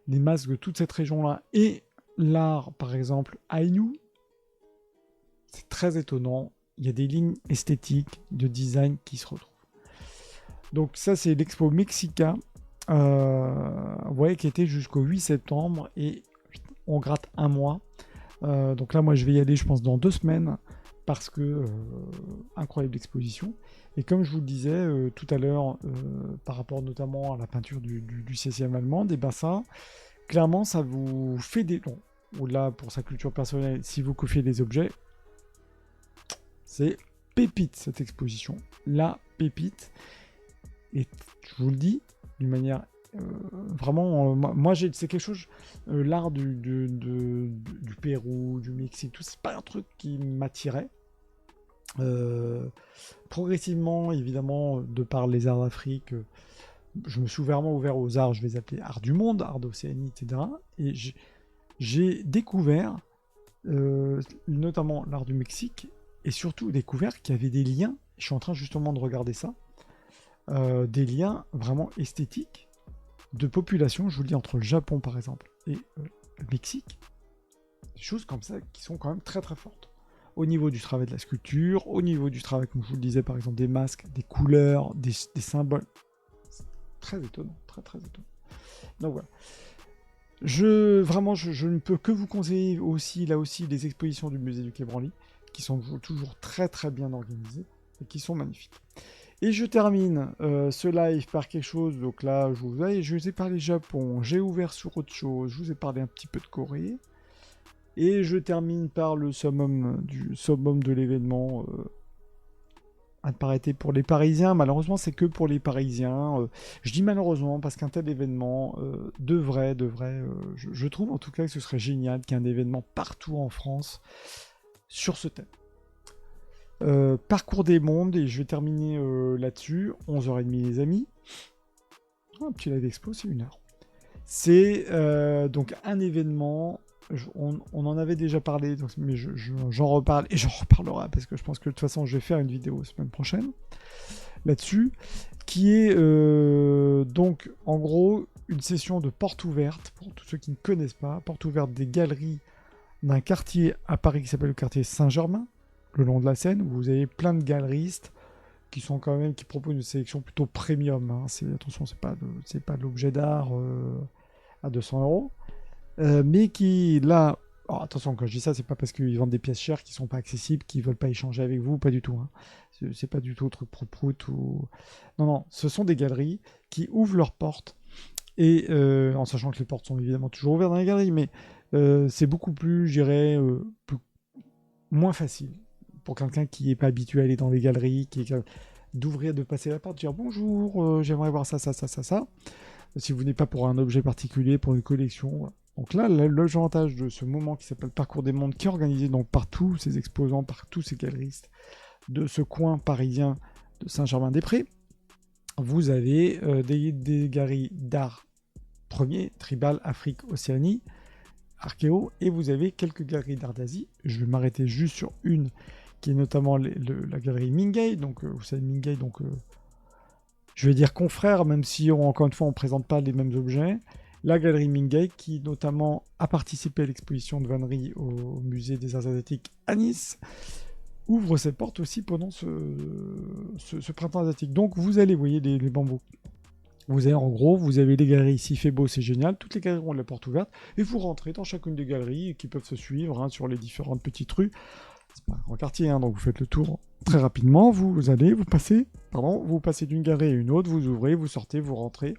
les masques de toute cette région-là, et l'art, par exemple, Aïnou, c'est très étonnant. Il y a des lignes esthétiques, de design qui se retrouvent. Donc ça, c'est l'expo Mexica, vous voyez, qui était jusqu'au 8 septembre, et on gratte un mois. Donc là, moi, je vais y aller, je pense, dans 2 semaines, parce que incroyable exposition. Et comme je vous le disais tout à l'heure, par rapport notamment à la peinture du 16e allemand, et ben ça, clairement, ça vous fait des... Bon, au-delà pour sa culture personnelle, si vous confiez des objets, c'est pépite cette exposition. La pépite. Et je vous le dis, d'une manière vraiment... moi, c'est quelque chose... l'art du Pérou, du Mexique, tout, c'est pas un truc qui m'attirait. Progressivement, évidemment, de par les arts d'Afrique, je me suis vraiment ouvert aux arts, je vais les appeler arts du monde, arts d'Océanie, etc. Et j'ai découvert notamment l'art du Mexique, et surtout découvert qu'il y avait des liens, je suis en train justement de regarder ça, des liens vraiment esthétiques de population, je vous le dis, entre le Japon par exemple et le Mexique, des choses comme ça qui sont quand même très très fortes. Au niveau du travail de la sculpture, au niveau du travail, comme je vous le disais, par exemple des masques, des couleurs, des symboles. C'est très étonnant, très très étonnant. Donc voilà. Je ne peux que vous conseiller aussi, là aussi, les expositions du musée du Quai Branly, qui sont toujours très très bien organisées et qui sont magnifiques. Et je termine ce live par quelque chose, donc là je vous ai parlé Japon, j'ai ouvert sur autre chose, je vous ai parlé un petit peu de Corée, et je termine par le summum de l'événement, à ne pas arrêter pour les Parisiens. Malheureusement c'est que pour les Parisiens, je dis malheureusement parce qu'un tel événement devrait, je trouve en tout cas que ce serait génial qu'il y ait un événement partout en France sur ce thème. Parcours des mondes, et je vais terminer là-dessus. 11h30 les amis. Un petit live expo, c'est 1 heure. C'est donc un événement, on en avait déjà parlé, donc, mais j'en reparle et j'en reparlerai parce que je pense que de toute façon je vais faire une vidéo la semaine prochaine là-dessus, qui est donc en gros une session de porte ouverte, pour tous ceux qui ne connaissent pas, porte ouverte des galeries d'un quartier à Paris qui s'appelle le quartier Saint-Germain, le long de la Seine, où vous avez plein de galeristes qui proposent une sélection plutôt premium. Hein. Attention, c'est pas de l'objet d'art à 200 €, mais qui là, alors, attention, quand je dis ça, c'est pas parce qu'ils vendent des pièces chères qui sont pas accessibles, qu'ils veulent pas échanger avec vous, pas du tout. Hein. C'est pas du tout truc prout ou non, ce sont des galeries qui ouvrent leurs portes, et en sachant que les portes sont évidemment toujours ouvertes dans les galeries, mais c'est beaucoup plus, je dirais, moins facile pour quelqu'un qui n'est pas habitué à aller dans les galeries, de passer la porte, dire bonjour, j'aimerais voir ça. Si vous n'êtes pas pour un objet particulier, pour une collection. Voilà. Donc là, l'avantage de ce moment qui s'appelle Parcours des mondes, qui est organisé donc par tous ces exposants, par tous ces galeristes de ce coin parisien de Saint-Germain-des-Prés, vous avez des galeries d'art premier, tribal, Afrique, Océanie, archéo, et vous avez quelques galeries d'art d'Asie. Je vais m'arrêter juste sur une qui est notamment la galerie Mingei. Donc vous savez, Mingei, donc je vais dire confrère, même si encore une fois on ne présente pas les mêmes objets. La galerie Mingei, qui notamment a participé à l'exposition de vannerie au musée des Arts asiatiques à Nice, ouvre ses portes aussi pendant ce printemps asiatique. Donc vous allez, vous voyez les bambous. Vous avez les galeries, s'il fait beau, c'est génial. Toutes les galeries ont la porte ouverte. Et vous rentrez dans chacune des galeries qui peuvent se suivre sur les différentes petites rues. C'est pas un grand quartier, donc vous faites le tour très rapidement. Vous passez d'une galerie à une autre, vous ouvrez, vous sortez, vous rentrez.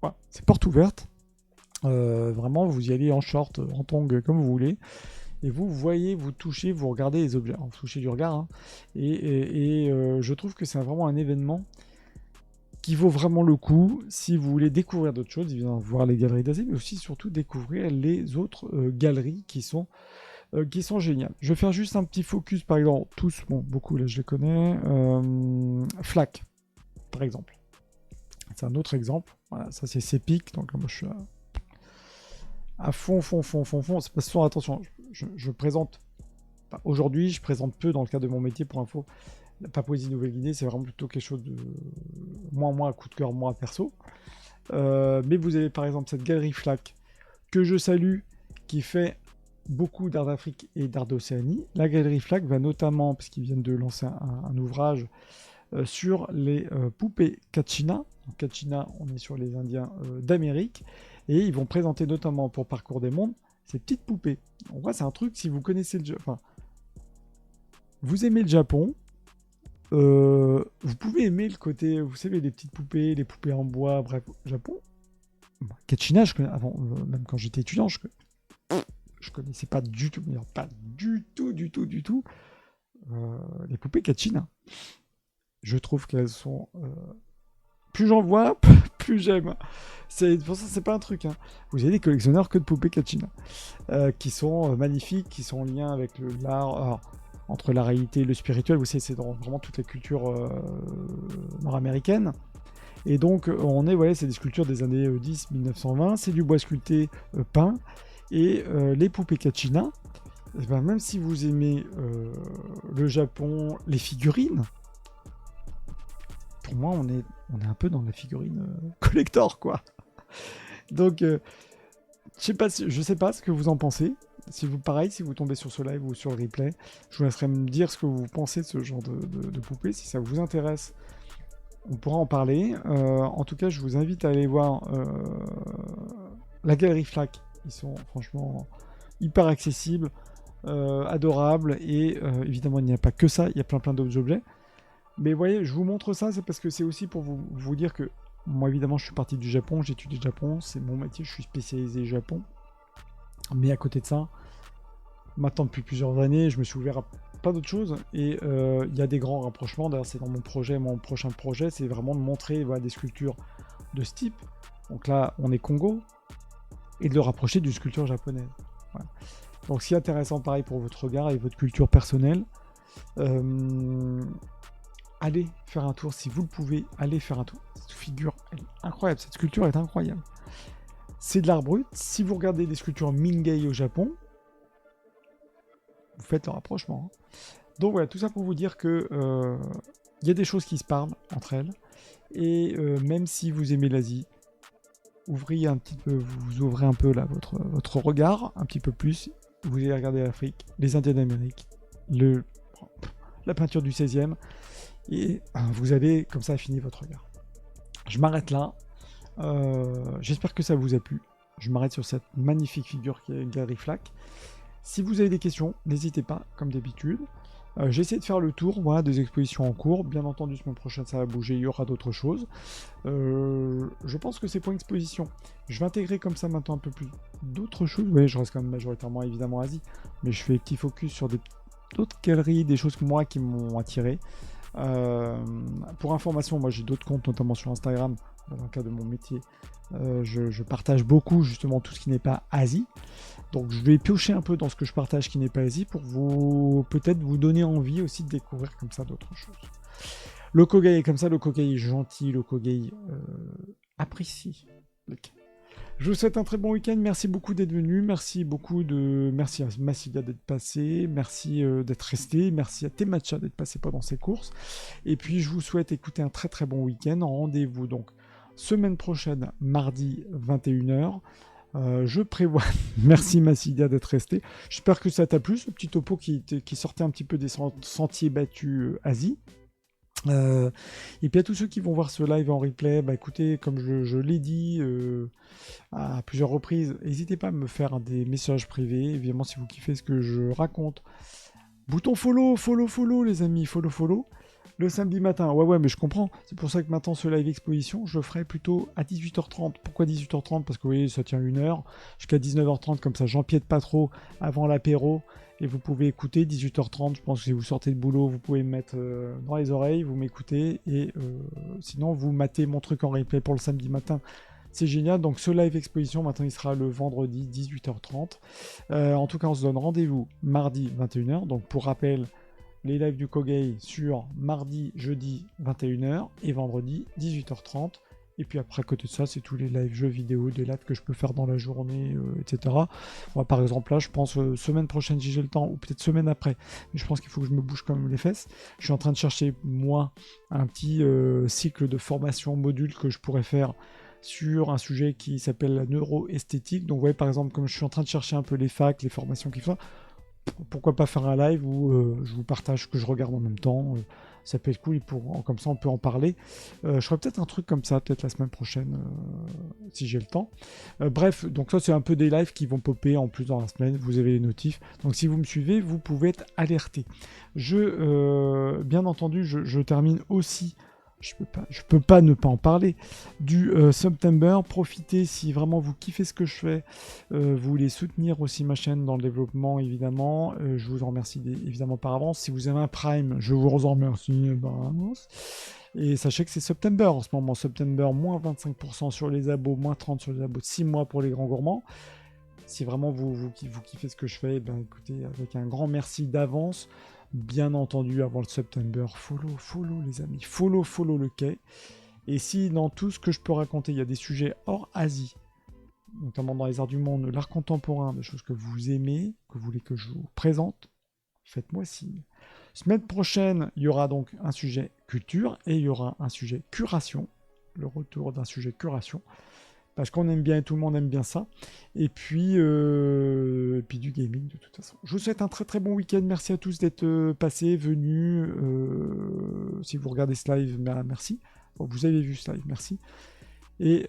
Voilà, c'est porte ouverte. Vraiment, vous y allez en short, en tongs, comme vous voulez. Et vous voyez, vous touchez, vous regardez les objets. Alors, vous touchez du regard. Hein. Et je trouve que c'est vraiment un événement qui vaut vraiment le coup si vous voulez découvrir d'autres choses, évidemment voir les galeries d'Asie, mais aussi surtout découvrir les autres galeries qui sont géniales. Je vais faire juste un petit focus, par exemple, beaucoup là je les connais, Flac, par exemple. C'est un autre exemple. Voilà, ça c'est Cepic, donc moi je suis à fond. C'est pas souvent, attention, je présente, aujourd'hui je présente peu dans le cadre de mon métier pour info. La Papouasie-Nouvelle-Guinée, c'est vraiment plutôt quelque chose de moins coup de cœur, moins perso. Mais vous avez par exemple cette galerie Flac, que je salue, qui fait beaucoup d'art d'Afrique et d'art d'Océanie. La galerie Flac va notamment, parce qu'ils viennent de lancer un ouvrage sur les poupées Kachina. Donc, Kachina, on est sur les Indiens d'Amérique. Et ils vont présenter notamment pour Parcours des mondes ces petites poupées. On voit, c'est un truc, si vous connaissez vous aimez le Japon, vous pouvez aimer le côté, vous savez, les petites poupées, les poupées en bois, bref, Japon. Kachina, je connais, avant, même quand j'étais étudiant, je connaissais pas du tout, mais pas du tout, les poupées Kachina. Je trouve qu'elles sont... plus j'en vois, plus j'aime. Pour ça, c'est pas un truc. Hein. Vous avez des collectionneurs que de poupées Kachina, qui sont magnifiques, qui sont en lien avec l'art... entre la réalité et le spirituel, vous savez, c'est dans vraiment toutes les cultures nord-américaines. Et donc, c'est des sculptures des années 1920, c'est du bois sculpté peint, et les poupées Kachina, même si vous aimez le Japon, les figurines, pour moi, on est un peu dans la figurine collector, quoi. Donc, je sais pas ce que vous en pensez. Si vous, pareil, si vous tombez sur ce live ou sur le replay, je vous laisserai me dire ce que vous pensez de ce genre de poupée. Si ça vous intéresse, on pourra en parler. En tout cas, je vous invite à aller voir la galerie Flac. Ils sont franchement hyper accessibles, adorables. Et évidemment, il n'y a pas que ça, il y a plein d'autres objets. Mais vous voyez, je vous montre ça, c'est parce que c'est aussi pour vous dire que moi, évidemment, je suis parti du Japon, j'étudie le Japon, c'est mon métier, je suis spécialisé Japon. Mais à côté de ça, maintenant depuis plusieurs années, je me suis ouvert à pas d'autres choses et il y a des grands rapprochements. D'ailleurs, c'est dans mon prochain projet, c'est vraiment de montrer voilà, des sculptures de ce type. Donc là, on est Congo et de le rapprocher d'une sculpture japonaise. Voilà. Donc, ce qui est intéressant, pareil pour votre regard et votre culture personnelle, allez faire un tour si vous le pouvez. Allez faire un tour. Cette figure, elle est incroyable. Cette sculpture est incroyable. C'est de l'art brut. Si vous regardez des sculptures Mingei au Japon, vous faites le rapprochement. Donc voilà, tout ça pour vous dire que y a des choses qui se parlent entre elles. Et même si vous aimez l'Asie, ouvrez un petit peu, vous ouvrez un peu là votre regard, un petit peu plus. Vous allez regarder l'Afrique, les Indiens d'Amérique, la peinture du 16e, et vous avez comme ça fini votre regard. Je m'arrête là. J'espère que ça vous a plu. Je m'arrête sur cette magnifique figure qui est Galerie Flac. Si vous avez des questions, n'hésitez pas, comme d'habitude. J'essaie de faire le tour voilà, des expositions en cours. Bien entendu, semaine prochaine, ça va bouger, il y aura d'autres choses. Je pense que c'est pour exposition. Je vais intégrer comme ça maintenant un peu plus d'autres choses. Oui, je reste quand même majoritairement, évidemment, Asie. Mais je fais petit focus sur d'autres galeries, des choses que moi qui m'ont attiré. Pour information, moi j'ai d'autres comptes, notamment sur Instagram, dans le cadre de mon métier. Je partage beaucoup justement tout ce qui n'est pas Asie. Donc je vais piocher un peu dans ce que je partage qui n'est pas Asie pour peut-être vous donner envie aussi de découvrir comme ça d'autres choses. Le Kogai est comme ça, le Kogai est gentil, le Kogai apprécie. Je vous souhaite un très bon week-end, merci beaucoup d'être venu, merci à Massilia d'être passé, merci d'être resté, merci à Temacha d'être passé pendant ces courses, et puis je vous souhaite écouter un très très bon week-end. Rendez-vous donc semaine prochaine, mardi 21h. Je prévois, merci Massilia d'être resté, j'espère que ça t'a plu, ce petit topo qui sortait un petit peu des sentiers battus Asie. Et puis à tous ceux qui vont voir ce live en replay, bah écoutez, comme je l'ai dit à plusieurs reprises, n'hésitez pas à me faire des messages privés, évidemment si vous kiffez ce que je raconte. Bouton follow les amis, follow. Le samedi matin, ouais, mais je comprends. C'est pour ça que maintenant, ce live exposition, je le ferai plutôt à 18h30. Pourquoi 18h30 ? Parce que vous voyez, ça tient 1 heure. Jusqu'à 19h30, comme ça, j'empiète pas trop avant l'apéro. Et vous pouvez écouter 18h30. Je pense que si vous sortez de boulot, vous pouvez me mettre dans les oreilles, vous m'écoutez. Et sinon, vous matez mon truc en replay pour le samedi matin. C'est génial. Donc, ce live exposition, maintenant, il sera le vendredi 18h30. En tout cas, on se donne rendez-vous mardi 21h. Donc, pour rappel, les lives du Kogai sur mardi, jeudi 21h et vendredi 18h30. Et puis après, à côté de ça, c'est tous les lives jeux vidéo, des lives que je peux faire dans la journée, etc. Moi, par exemple, là, je pense semaine prochaine, si j'ai le temps, ou peut-être semaine après. Mais je pense qu'il faut que je me bouge quand même les fesses. Je suis en train de chercher, moi, un petit cycle de formation module que je pourrais faire sur un sujet qui s'appelle la neuroesthétique. Donc, vous voyez, par exemple, comme je suis en train de chercher un peu les facs, les formations qu'il faut, pourquoi pas faire un live où je vous partage ce que je regarde en même temps. Ça peut être cool, comme ça on peut en parler. Je ferai peut-être un truc comme ça, peut-être la semaine prochaine, si j'ai le temps. Bref, donc ça c'est un peu des lives qui vont popper en plus dans la semaine, vous avez les notifs. Donc si vous me suivez, vous pouvez être alerté. Bien entendu, je termine aussi, je peux pas ne pas en parler, du September. Profitez si vraiment vous kiffez ce que je fais, vous voulez soutenir aussi ma chaîne dans le développement évidemment, je vous en remercie évidemment par avance. Si vous avez un Prime, je vous en remercie par avance. Et sachez que c'est September en ce moment, September moins 25% sur les abos, moins 30% sur les abos de 6 mois pour les grands gourmands. Si vraiment vous kiffez ce que je fais, ben écoutez, avec un grand merci d'avance. Bien entendu, avant le September, follow les amis, follow le quai. Et si dans tout ce que je peux raconter, il y a des sujets hors Asie, notamment dans les arts du monde, l'art contemporain, des choses que vous aimez, que vous voulez que je vous présente, faites-moi signe. Semaine prochaine, il y aura donc un sujet culture et il y aura un sujet curation, le retour d'un sujet curation. parce qu'on aime bien et tout le monde aime bien ça. Et puis du gaming de toute façon. Je vous souhaite un très très bon week-end. Merci à tous d'être passés, venus. Si vous regardez ce live, merci. Bon, vous avez vu ce live, merci. Et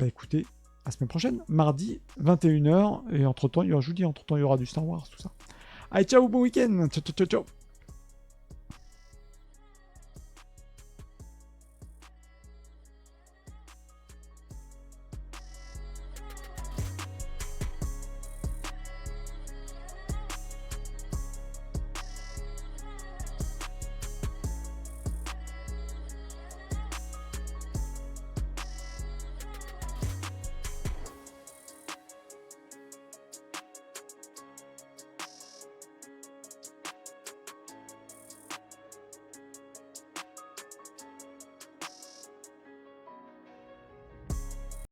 écoutez, à la semaine prochaine, mardi, 21h. Et entre-temps, je vous dis, entre-temps, il y aura du Star Wars, tout ça. Allez, ciao, bon week-end. Ciao, ciao, ciao, ciao.